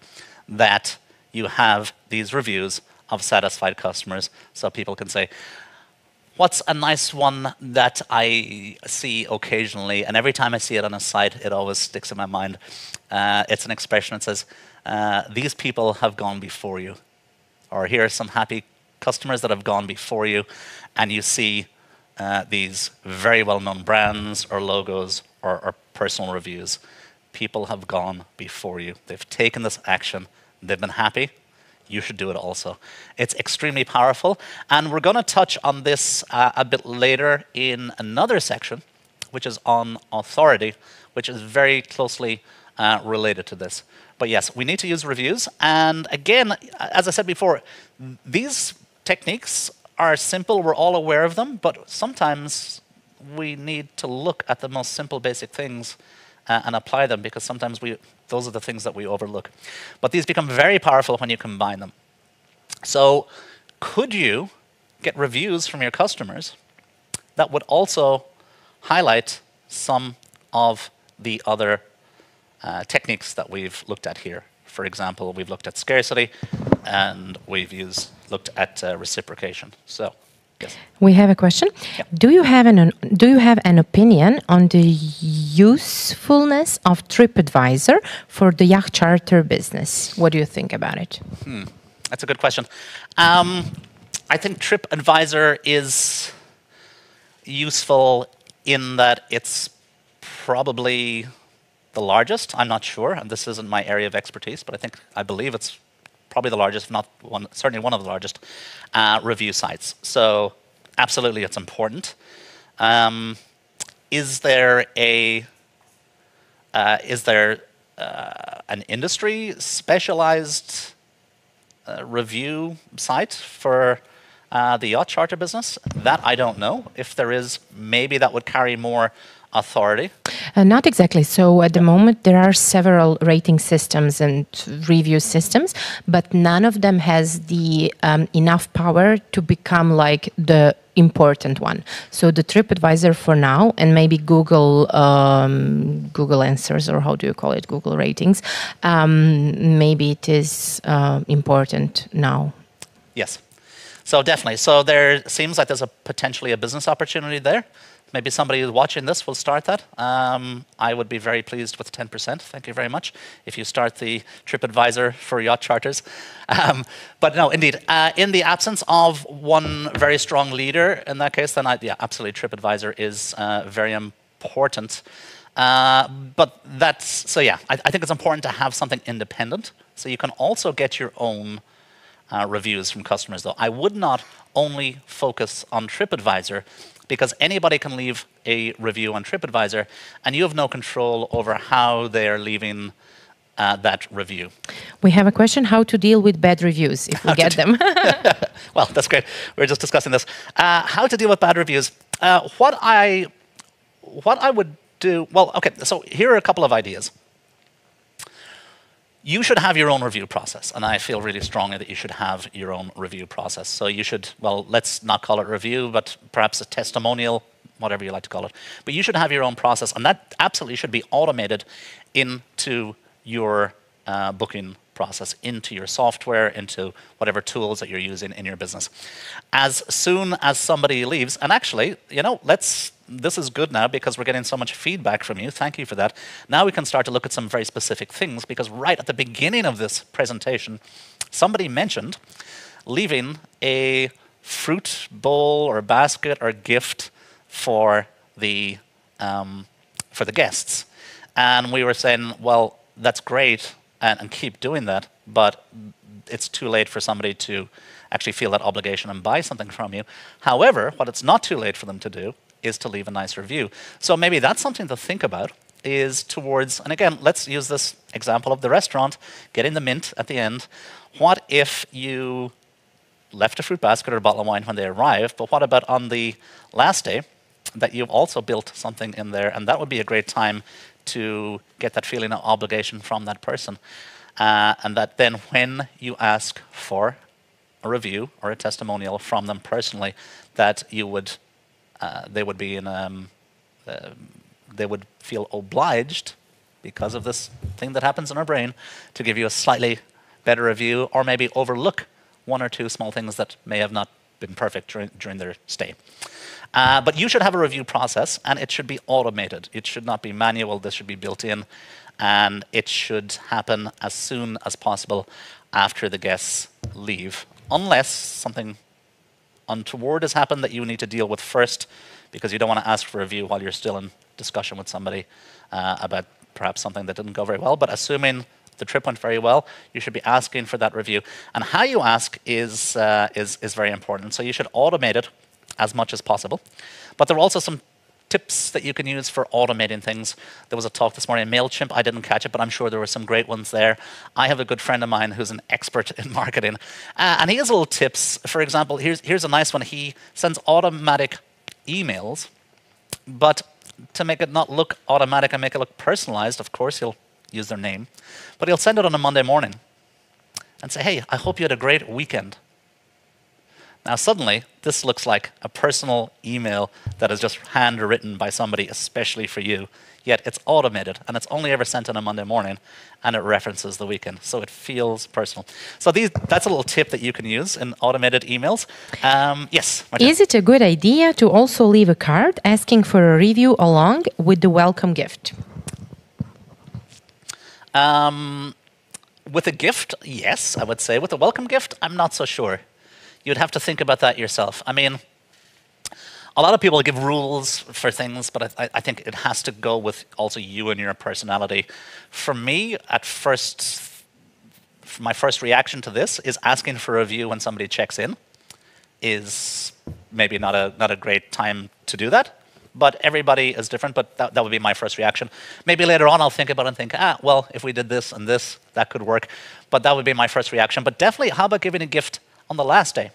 that you have these reviews of satisfied customers so people can say, what's a nice one that I see occasionally, and every time I see it on a site, it always sticks in my mind. It's an expression that says, these people have gone before you. Or here are some happy customers that have gone before you, and you see these very well-known brands or logos or personal reviews. People have gone before you. They've taken this action. They've been happy. You should do it also. It's extremely powerful, and we're going to touch on this a bit later in another section, which is on authority, which is very closely related to this. But yes, we need to use reviews. And again, as I said before, these techniques are simple. We're all aware of them. But sometimes we need to look at the most simple, basic things and apply them, because sometimes those are the things that we overlook. But these become very powerful when you combine them. So could you get reviews from your customers that would also highlight some of the other techniques that we've looked at here? For example, we've looked at scarcity, and we've looked at reciprocation. So, yes. We have a question. Yeah. Do you have an opinion on the usefulness of TripAdvisor for the yacht charter business? What do you think about it? That's a good question. I think TripAdvisor is useful in that it's probably the largest. I'm not sure, and this isn't my area of expertise, but I believe it's probably the largest, if not one, certainly one of the largest review sites. So absolutely, it's important. Is there an industry specialized review site for the yacht charter business? That I don't know. If there is, maybe that would carry more authority. Not exactly. So at the moment, there are several rating systems and review systems, but none of them has the enough power to become like the important one. So the TripAdvisor for now, and maybe Google Answers, or how do you call it, Google Ratings, maybe it is important now. Yes. So definitely. So there seems like there's potentially a business opportunity there. Maybe somebody who's watching this will start that. I would be very pleased with 10%. Thank you very much. If you start the TripAdvisor for yacht charters. But no, indeed, in the absence of one very strong leader in that case, then yeah, absolutely, TripAdvisor is very important. But that's, so yeah, I think it's important to have something independent. So you can also get your own reviews from customers, though. I would not only focus on TripAdvisor, because anybody can leave a review on TripAdvisor, and you have no control over how they are leaving that review. We have a question: how to deal with bad reviews if we get them? Well, that's great. We were just discussing this. How to deal with bad reviews. What I would do. Well, okay. So here are a couple of ideas. You should have your own review process, and I feel really strongly that you should have your own review process. So you should, well, let's not call it review, but perhaps a testimonial, whatever you like to call it. But you should have your own process, and that absolutely should be automated into your booking process, into your software, into whatever tools that you're using in your business. As soon as somebody leaves, and actually, you know, this is good now because we're getting so much feedback from you. Thank you for that. Now we can start to look at some very specific things, because right at the beginning of this presentation, somebody mentioned leaving a fruit bowl or basket or gift for the guests. And we were saying, well, that's great, and keep doing that, but it's too late for somebody to actually feel that obligation and buy something from you. However, what it's not too late for them to do is to leave a nice review. So maybe that's something to think about, is towards, and again, let's use this example of the restaurant, getting the mint at the end. What if you left a fruit basket or a bottle of wine when they arrive, but what about on the last day that you've also built something in there, and that would be a great time to get that feeling of obligation from that person. And that then when you ask for a review or a testimonial from them personally, that you would, they would be in, they would feel obliged, because of this thing that happens in our brain, to give you a slightly better review, or maybe overlook one or two small things that may have not been perfect during their stay. But you should have a review process, and it should be automated. It should not be manual. This should be built in, and it should happen as soon as possible after the guests leave, unless something untoward has happened that you need to deal with first, because you don't want to ask for a review while you're still in discussion with somebody about perhaps something that didn't go very well. But assuming the trip went very well, you should be asking for that review. And how you ask is very important. So you should automate it as much as possible. But there are also some tips that you can use for automating things. There was a talk this morning in MailChimp. I didn't catch it, but I'm sure there were some great ones there. I have a good friend of mine who's an expert in marketing, and he has little tips. For example, here's a nice one. He sends automatic emails, but to make it not look automatic and make it look personalized, of course, he'll use their name, but he'll send it on a Monday morning and say, hey, I hope you had a great weekend. Now suddenly, this looks like a personal email that is just handwritten by somebody especially for you, yet it's automated, and it's only ever sent on a Monday morning, and it references the weekend, so it feels personal. So that's a little tip that you can use in automated emails. Yes, Martina. Is it a good idea to also leave a card asking for a review along with the welcome gift? With a gift, yes, I would say. With a welcome gift, I'm not so sure. You'd have to think about that yourself. I mean, a lot of people give rules for things, but I think it has to go with also you and your personality. For me, at first my first reaction to this is asking for a review when somebody checks in is maybe not a great time to do that. But everybody is different, but that would be my first reaction. Maybe later on I'll think about it and think, well, if we did this and this, that could work. But that would be my first reaction. But definitely, how about giving a gift on the last day?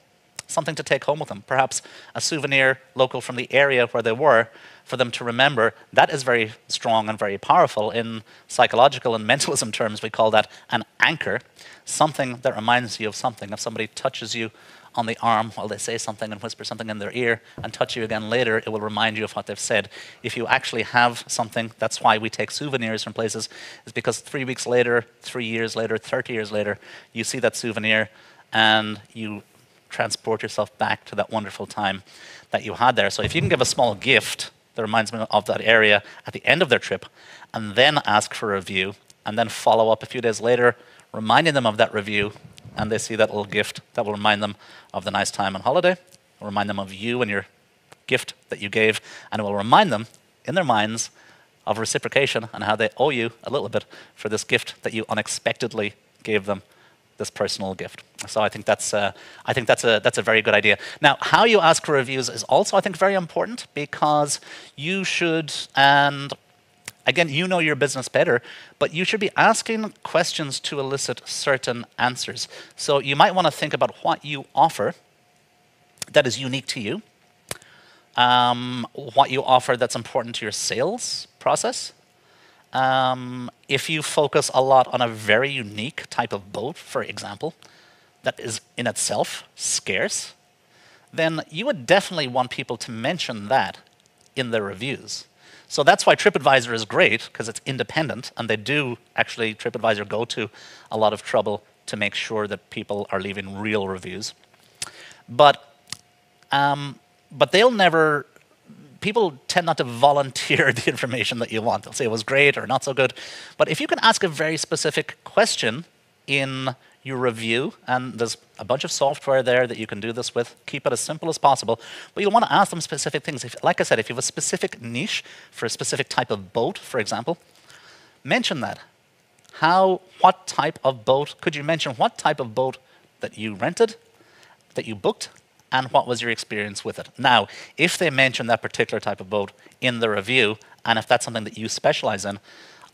Something to take home with them. Perhaps a souvenir local from the area where they were for them to remember. That is very strong and very powerful. In psychological and mentalism terms, we call that an anchor. Something that reminds you of something. If somebody touches you on the arm while they say something and whisper something in their ear and touch you again later, it will remind you of what they've said. If you actually have something, that's why we take souvenirs from places, is because 3 weeks later, 3 years later, 30 years later, you see that souvenir and you transport yourself back to that wonderful time that you had there. So if you can give a small gift that reminds them of that area at the end of their trip, and then ask for a review, and then follow up a few days later, reminding them of that review, and they see that little gift that will remind them of the nice time on holiday, will remind them of you and your gift that you gave, and it will remind them in their minds of reciprocation and how they owe you a little bit for this gift that you unexpectedly gave them, this personal gift. So I think that's a very good idea. Now, how you ask for reviews is also, I think, very important, because you should, and again, you know your business better, but you should be asking questions to elicit certain answers. So you might want to think about what you offer that is unique to you, what you offer that's important to your sales process. If you focus a lot on a very unique type of boat, for example, that is in itself scarce, then you would definitely want people to mention that in their reviews. So that's why TripAdvisor is great, because it's independent, and they do actually, TripAdvisor go to a lot of trouble to make sure that people are leaving real reviews. But they'll never, people tend not to volunteer the information that you want. They'll say it was great or not so good. But if you can ask a very specific question in your review, and there's a bunch of software there that you can do this with, keep it as simple as possible, but you'll want to ask them specific things. Like I said, if you have a specific niche for a specific type of boat, for example, mention that. What type of boat, could you mention what type of boat that you rented, that you booked, and what was your experience with it? Now, if they mention that particular type of boat in the review, and if that's something that you specialize in,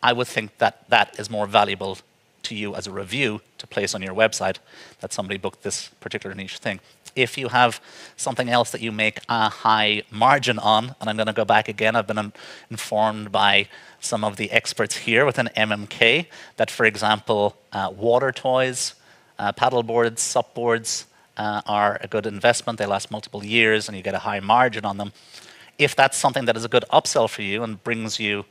I would think that that is more valuable to you as a review to place on your website, that somebody booked this particular niche thing. If you have something else that you make a high margin on, and I'm going to go back again, I've been informed by some of the experts here within MMK that, for example, water toys, paddle boards, sup boards are a good investment. They last multiple years and you get a high margin on them. If that's something that is a good upsell for you and brings you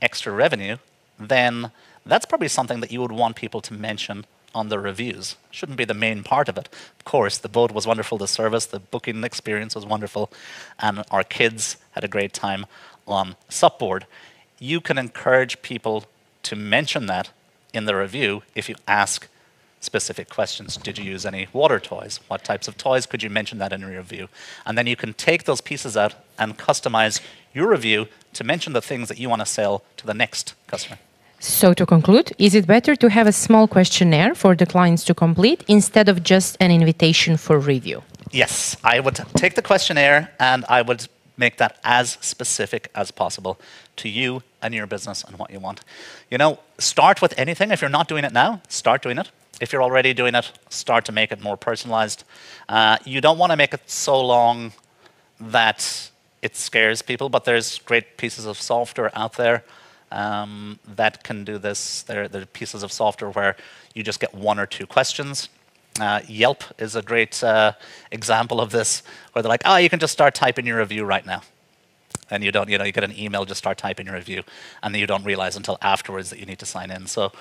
extra revenue, then that's probably something that you would want people to mention on the reviews. Shouldn't be the main part of it. Of course, the boat was wonderful, the service, the booking experience was wonderful, and our kids had a great time on Supboard. You can encourage people to mention that in the review if you ask specific questions. Did you use any water toys? What types of toys could you mention that in your review? And then you can take those pieces out and customize your review to mention the things that you want to sell to the next customer. So to conclude, is it better to have a small questionnaire for the clients to complete instead of just an invitation for review? Yes, I would take the questionnaire and I would make that as specific as possible to you and your business and what you want. You know, start with anything. If you're not doing it now, start doing it. If you're already doing it, start to make it more personalized. You don't want to make it so long that it scares people, but there's great pieces of software out there that can do this. There are pieces of software where you just get 1 or 2 questions. Yelp is a great example of this, where they're like, oh, you can just start typing your review right now. And you don't, you get an email, just start typing your review, and then you don't realize until afterwards that you need to sign in. So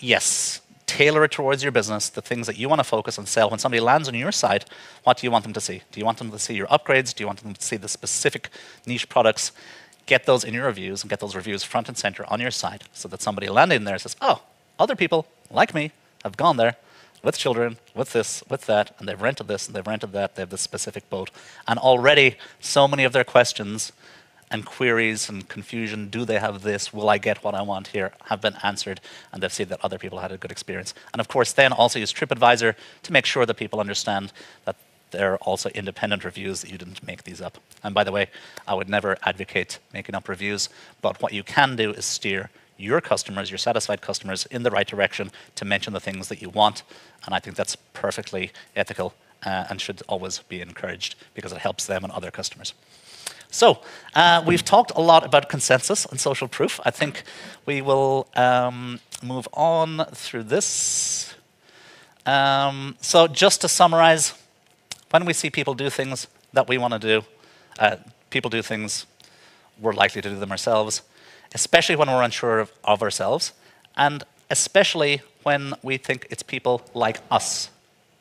yes, tailor it towards your business, the things that you want to focus and sell. When somebody lands on your site, what do you want them to see? Do you want them to see your upgrades? Do you want them to see the specific niche products? Get those in your reviews and get those reviews front and center on your site so that somebody landing there says, oh, other people like me have gone there with children, with this, with that, and they've rented this and they've rented that, they have this specific boat. And already so many of their questions and queries and confusion, do they have this, will I get what I want here, have been answered, and they've seen that other people had a good experience. And of course, then also use TripAdvisor to make sure that people understand that they're also independent reviews, that you didn't make these up. And by the way, I would never advocate making up reviews, but what you can do is steer your customers, your satisfied customers, in the right direction to mention the things that you want. And I think that's perfectly ethical and should always be encouraged because it helps them and other customers. So we've talked a lot about consensus and social proof. I think we will move on through this. So just to summarize, when we see people do things that we want to do, people do things, we're likely to do them ourselves, especially when we're unsure of ourselves, and especially when we think it's people like us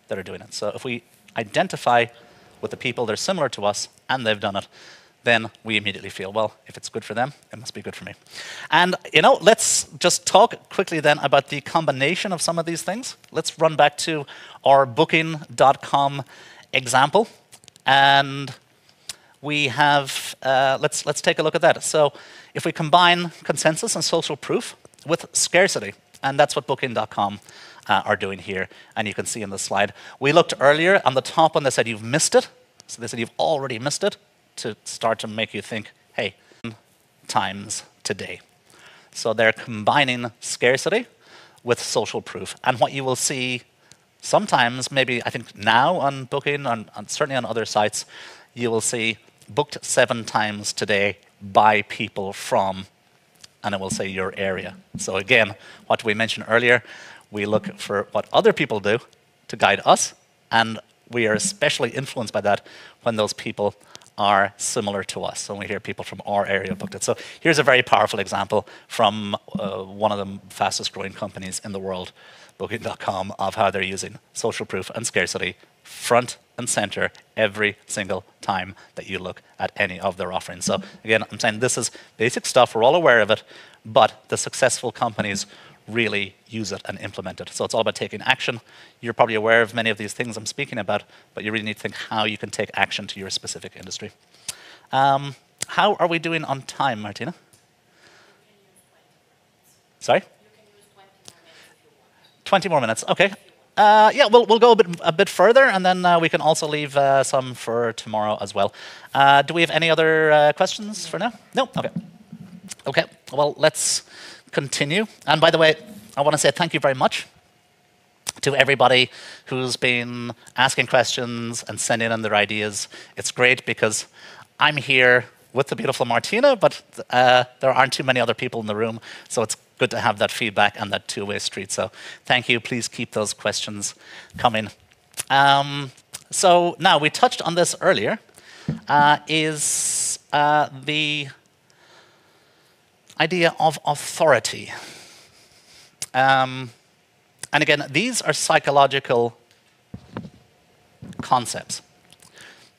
that are doing it. So if we identify with the people that are similar to us and they've done it, then we immediately feel, well, if it's good for them, it must be good for me. And, you know, let's just talk quickly then about the combination of some of these things. Let's run back to our Booking.com example. And we have, let's take a look at that. So if we combine consensus and social proof with scarcity, and that's what Booking.com are doing here, and you can see in the slide. We looked earlier on the top one, they said you've missed it. So they said you've already missed it, to start to make you think, hey, times today. So they're combining scarcity with social proof. And what you will see sometimes, maybe I think now on Booking, and certainly on other sites, you will see booked 7 times today by people from, and it will say your area. So again, what we mentioned earlier, we look for what other people do to guide us, and we are especially influenced by that when those people are similar to us. So we hear people from our area booked it. So here's a very powerful example from one of the fastest growing companies in the world, Booking.com, of how they're using social proof and scarcity front and center every single time that you look at any of their offerings. So again, I'm saying this is basic stuff, we're all aware of it, but the successful companies really use it and implement it. So it's all about taking action. You're probably aware of many of these things I'm speaking about, but you really need to think how you can take action to your specific industry. How are we doing on time, Martina? Sorry? 20 more minutes, okay. Yeah, we'll go a bit further, and then we can also leave some for tomorrow as well. Do we have any other questions for now? No? Okay. Okay, well, let's continue. And by the way, I want to say thank you very much to everybody who's been asking questions and sending in their ideas. It's great because I'm here with the beautiful Martina, but there aren't too many other people in the room, so it's good to have that feedback and that two-way street. So thank you. Please keep those questions coming. So now, we touched on this earlier, is the idea of authority. And again, these are psychological concepts,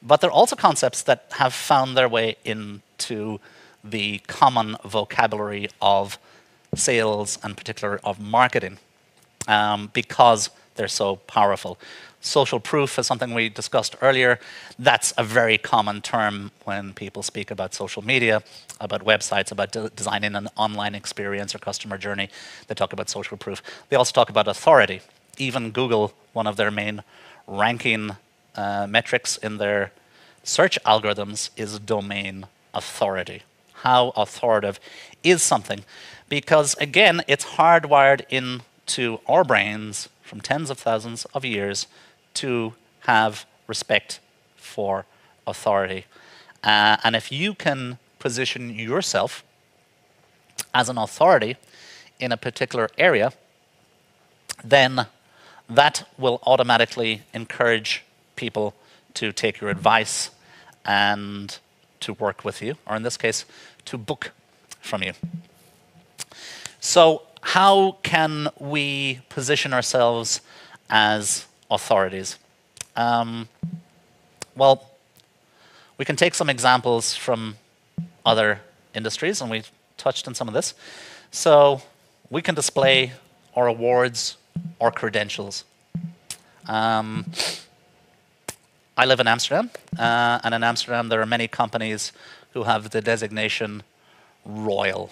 but they're also concepts that have found their way into the common vocabulary of sales and particularly of marketing because they're so powerful. Social proof is something we discussed earlier. That's a very common term when people speak about social media, about websites, about designing an online experience or customer journey. They talk about social proof. They also talk about authority. Even Google, one of their main ranking metrics in their search algorithms is domain authority. How authoritative is something? Because again, it's hardwired into our brains from tens of thousands of years to have respect for authority. And if you can position yourself as an authority in a particular area, then that will automatically encourage people to take your advice and to work with you, or in this case, to book from you. So how can we position ourselves as authorities? Well, we can take some examples from other industries, and we touched on some of this. So we can display our awards or credentials. I live in Amsterdam, and in Amsterdam there are many companies who have the designation Royal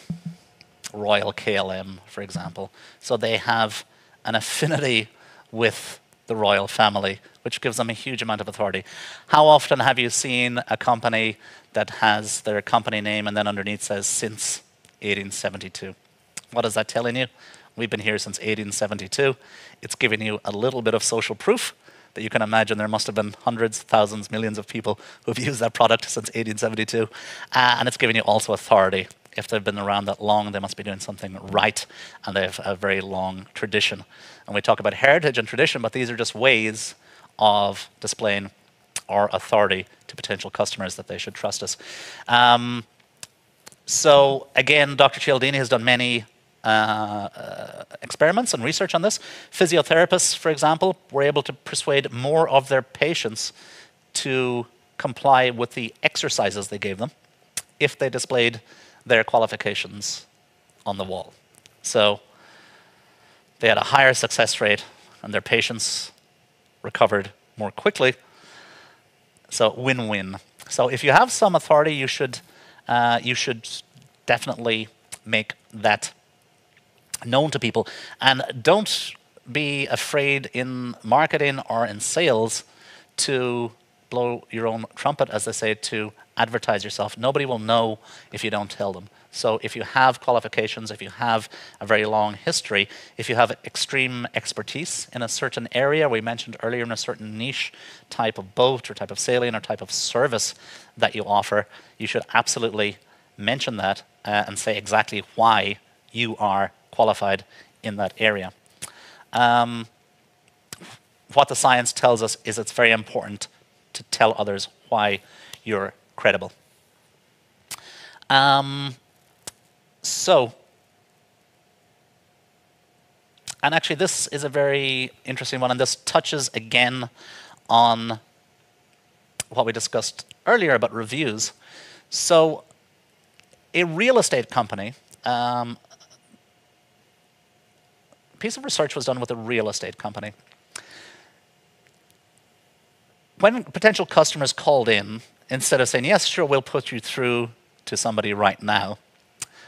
KLM, for example. So they have an affinity with the royal family, which gives them a huge amount of authority. How often have you seen a company that has their company name and then underneath says since 1872? What is that telling you? We've been here since 1872. It's giving you a little bit of social proof that you can imagine there must have been hundreds, thousands, millions of people who've used that product since 1872. And it's giving you also authority. If they've been around that long, they must be doing something right, and they have a very long tradition. And we talk about heritage and tradition, but these are just ways of displaying our authority to potential customers that they should trust us. So again, Dr. Cialdini has done many experiments and research on this. Physiotherapists, for example, were able to persuade more of their patients to comply with the exercises they gave them if they displayed their qualifications on the wall. So they had a higher success rate and their patients recovered more quickly. So win-win. So if you have some authority, you should definitely make that known to people. And don't be afraid in marketing or in sales to blow your own trumpet, as they say, to advertise yourself. Nobody will know if you don't tell them. So if you have qualifications, if you have a very long history, if you have extreme expertise in a certain area, we mentioned earlier in a certain niche type of boat or type of sailing or type of service that you offer, you should absolutely mention that and say exactly why you are qualified in that area. What the science tells us is it's very important to tell others why you're credible. And actually this is a very interesting one, and this touches again on what we discussed earlier about reviews. So a real estate company, a piece of research was done with a real estate company. When potential customers called in, instead of saying, yes, sure, we'll put you through to somebody right now,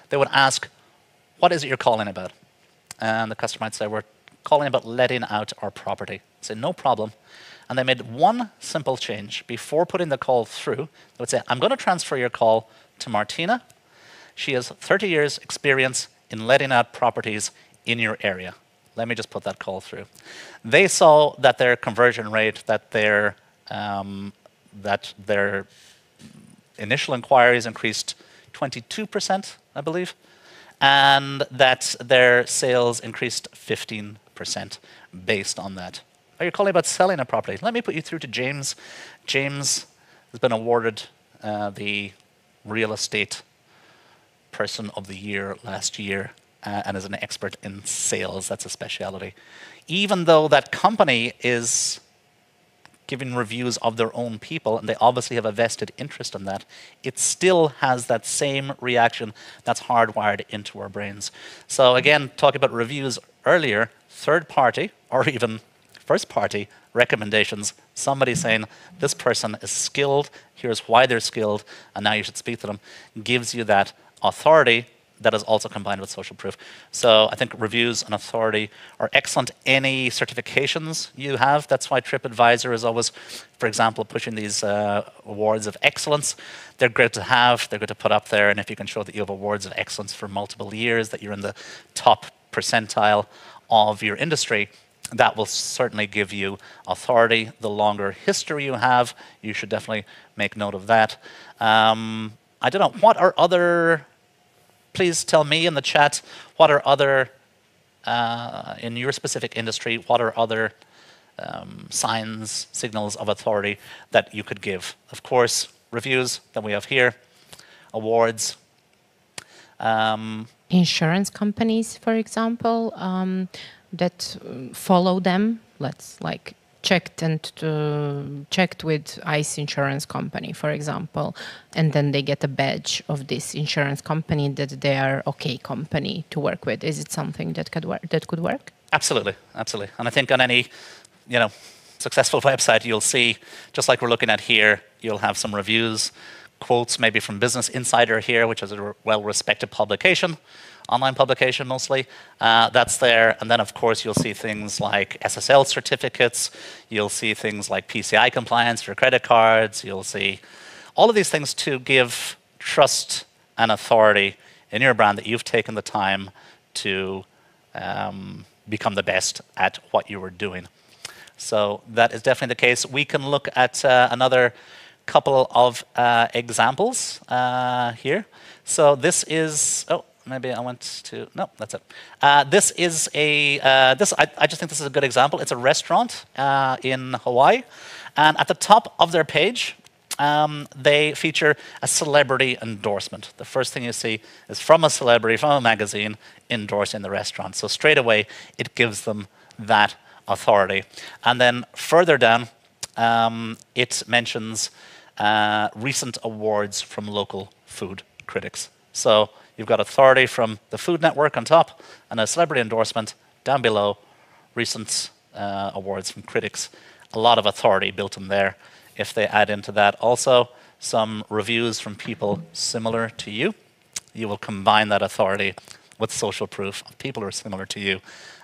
they would ask, what is it you're calling about? And the customer might say, we're calling about letting out our property. I'd say, no problem. And they made one simple change. Before putting the call through, they would say, I'm going to transfer your call to Martina. She has 30 years experience in letting out properties in your area. Let me just put that call through. They saw that their conversion rate, that their initial inquiries increased 22%, I believe, and that their sales increased 15% based on that. Are you calling about selling a property? Let me put you through to James. James has been awarded the Real Estate Person of the Year last year and is an expert in sales. That's a specialty. Even though that company is giving reviews of their own people, and they obviously have a vested interest in that, it still has that same reaction that's hardwired into our brains. So again, talking about reviews earlier, third party or even first party recommendations, somebody saying this person is skilled, here's why they're skilled, and now you should speak to them, gives you that authority that is also combined with social proof. So I think reviews and authority are excellent. Any certifications you have, that's why TripAdvisor is always, for example, pushing these awards of excellence. They're great to have, they're good to put up there, and if you can show that you have awards of excellence for multiple years, that you're in the top percentile of your industry, that will certainly give you authority. The longer history you have, you should definitely make note of that. I don't know, what are other... Please tell me in the chat, what are other, in your specific industry, what are other signs, signals of authority that you could give? Of course, reviews that we have here, awards. Insurance companies, for example, that follow them, let's like checked with ICE insurance company, for example, and then they get a badge of this insurance company that they are okay company to work with. Is it something that could work? Absolutely, absolutely. And I think on any, successful website, you'll see, just like we're looking at here, you'll have some reviews, quotes maybe from Business Insider here, which is a well-respected publication, online publication mostly. That's there. And then, of course, you'll see things like SSL certificates. You'll see things like PCI compliance for credit cards. You'll see all of these things to give trust and authority in your brand that you've taken the time to become the best at what you were doing. So that is definitely the case. We can look at another couple of examples here. So this is, oh, maybe I went to, no, that's it. This is a, I just think this is a good example. It's a restaurant in Hawaii. And at the top of their page, they feature a celebrity endorsement. The first thing you see is from a celebrity, from a magazine, endorsing the restaurant. So straight away, it gives them that authority. And then further down, it mentions recent awards from local food critics. So you've got authority from the Food Network on top, and a celebrity endorsement down below, recent awards from critics. A lot of authority built in there. If they add into that also some reviews from people similar to you, you will combine that authority with social proof of people who are similar to you.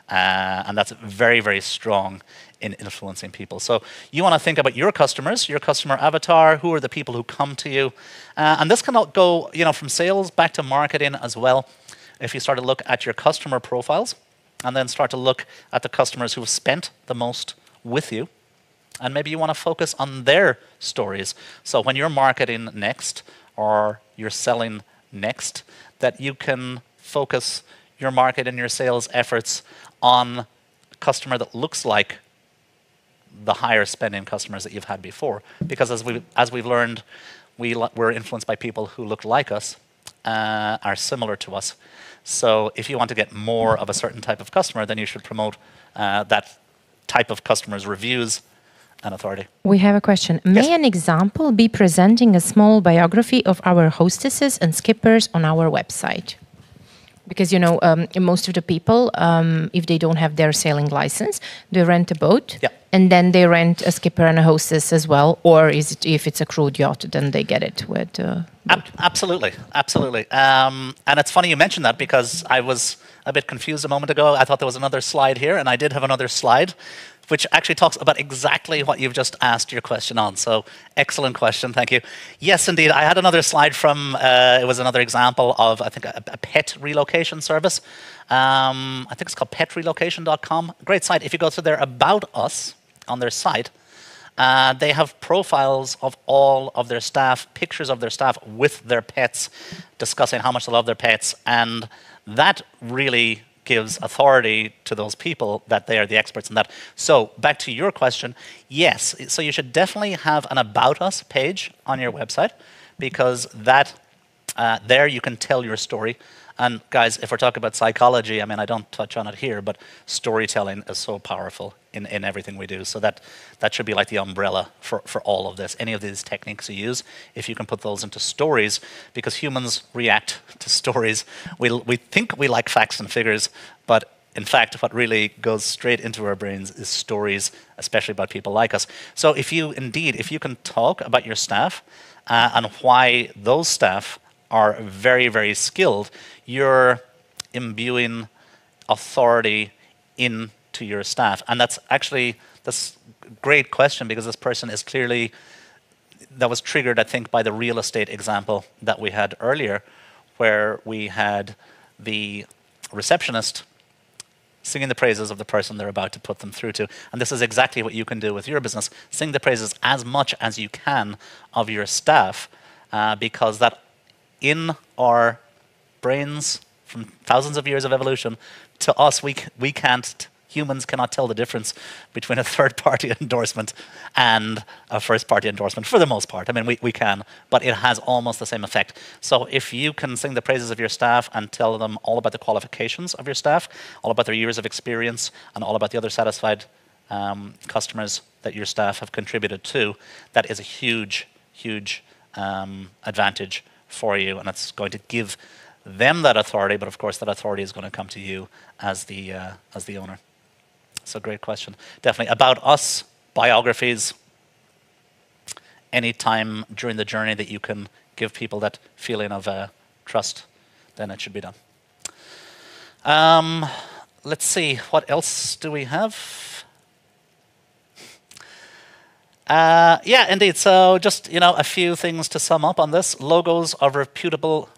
And that's very, very strong in influencing people. So you want to think about your customers, your customer avatar, who are the people who come to you. And this can go, from sales back to marketing as well. If you start to look at your customer profiles and then start to look at the customers who have spent the most with you, and maybe you want to focus on their stories. So when you're marketing next or you're selling next, that you can focus your market and your sales efforts on a customer that looks like the higher spending customers that you've had before. Because as we've learned, we're influenced by people who look like us, are similar to us. So if you want to get more of a certain type of customer, then you should promote that type of customer's reviews and authority. We have a question. May an example be presenting a small biography of our hostesses and skippers on our website? Because, most of the people, if they don't have their sailing license, they rent a boat, and then they rent a skipper and a hostess as well. Or if it's a crewed yacht, then they get it with Absolutely, absolutely. And it's funny you mentioned that, because I was a bit confused a moment ago. I thought there was another slide here, and I did have another slide which actually talks about exactly what you've just asked your question on. So excellent question, thank you. Yes, indeed, I had another slide from, it was another example of, I think, a pet relocation service. I think it's called petrelocation.com. Great site. If you go to their About Us on their site, they have profiles of all of their staff, pictures of their staff with their pets, discussing how much they love their pets, and that really gives authority to those people that they are the experts in that. So back to your question, yes. So you should definitely have an About Us page on your website, because that there you can tell your story. And guys, if we're talking about psychology, I mean, I don't touch on it here, but storytelling is so powerful in everything we do. So that should be like the umbrella for all of this. Any of these techniques you use, if you can put those into stories, because humans react to stories. We think we like facts and figures, but in fact, what really goes straight into our brains is stories, especially about people like us. So if you can talk about your staff and why those staff are very, very skilled, you're imbuing authority into your staff. And that's actually this great question, because this person is clearly, that was triggered, I think, by the real estate example that we had earlier, where we had the receptionist singing the praises of the person they're about to put them through to. And this is exactly what you can do with your business. Sing the praises as much as you can of your staff, because that in our brains from thousands of years of evolution, to us, humans cannot tell the difference between a third-party endorsement and a first-party endorsement, for the most part. I mean, we can, but it has almost the same effect. So if you can sing the praises of your staff and tell them all about the qualifications of your staff, all about their years of experience, and all about the other satisfied customers that your staff have contributed to, that is a huge, huge advantage for you, and it's going to give them that authority, but of course that authority is going to come to you as the owner. So great question. Definitely. About Us, biographies, any time during the journey that you can give people that feeling of trust, then it should be done. Let's see, what else do we have? Yeah, indeed. So just, a few things to sum up on this. Logos of reputable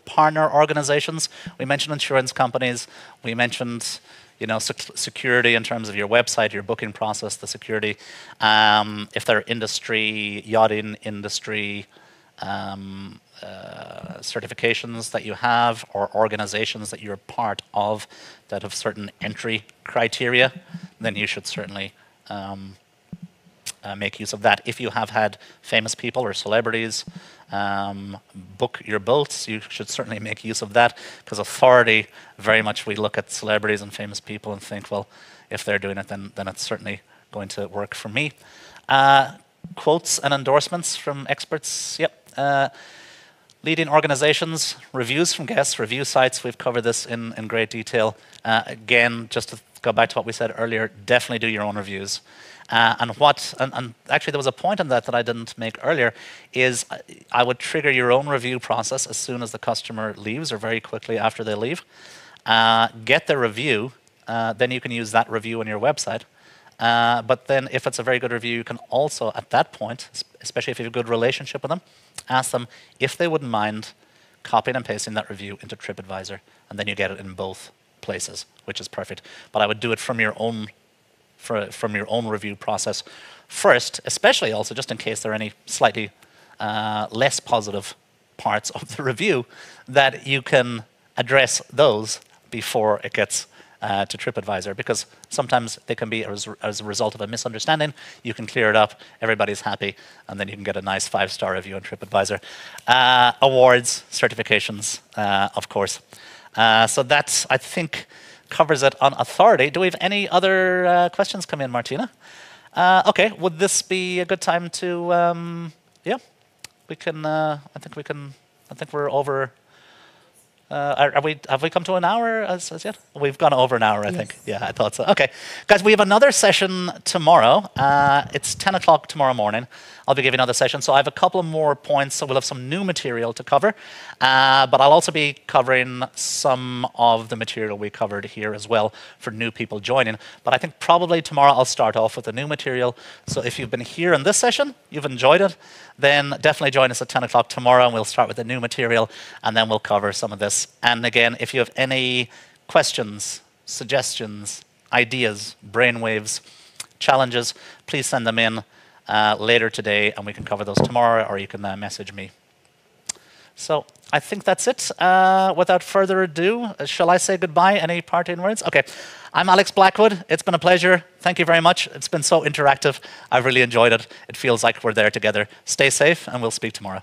partner organizations. We mentioned insurance companies. We mentioned, security in terms of your website, your booking process, the security. If they're industry, yachting industry, certifications that you have, or organizations that you're part of that have certain entry criteria, then you should certainly make use of that. If you have had famous people or celebrities book your boats, you should certainly make use of that, because authority, very much we look at celebrities and famous people and think, well, if they're doing it, then it's certainly going to work for me. Quotes and endorsements from experts, yep. Leading organizations, reviews from guests, review sites, we've covered this in great detail. Again, just to go back to what we said earlier, definitely do your own reviews. And actually there was a point on that I didn't make earlier, is I would trigger your own review process as soon as the customer leaves, or very quickly after they leave. Get the review, then you can use that review on your website. But then if it's a very good review, you can also, at that point, especially if you have a good relationship with them, ask them if they wouldn't mind copying and pasting that review into TripAdvisor, and then you get it in both places, which is perfect. But I would do it from your own review process first, especially also just in case there are any slightly less positive parts of the review, that you can address those before it gets to TripAdvisor, because sometimes they can be as a result of a misunderstanding. You can clear it up, everybody's happy, and then you can get a nice 5-star review on TripAdvisor. Awards, certifications, of course. So that, I think, covers it on authority. Do we have any other questions come in, Martina? Okay, would this be a good time to, yeah, we can, I think we're over. Have we come to an hour as yet? We've gone over an hour, I think. Yeah, I thought so. Okay. Guys, we have another session tomorrow. It's 10 o'clock tomorrow morning. I'll be giving another session. So I have a couple of more points, so we'll have some new material to cover. But I'll also be covering some of the material we covered here as well for new people joining. But I think probably tomorrow I'll start off with the new material. So if you've been here in this session, you've enjoyed it, then definitely join us at 10 o'clock tomorrow, and we'll start with the new material, and then we'll cover some of this. And again, if you have any questions, suggestions, ideas, brainwaves, challenges, please send them in later today, and we can cover those tomorrow, or you can message me. So I think that's it. Without further ado, shall I say goodbye? Any parting words? Okay. I'm Alex Blackwood. It's been a pleasure. Thank you very much. It's been so interactive. I've really enjoyed it. It feels like we're there together. Stay safe, and we'll speak tomorrow.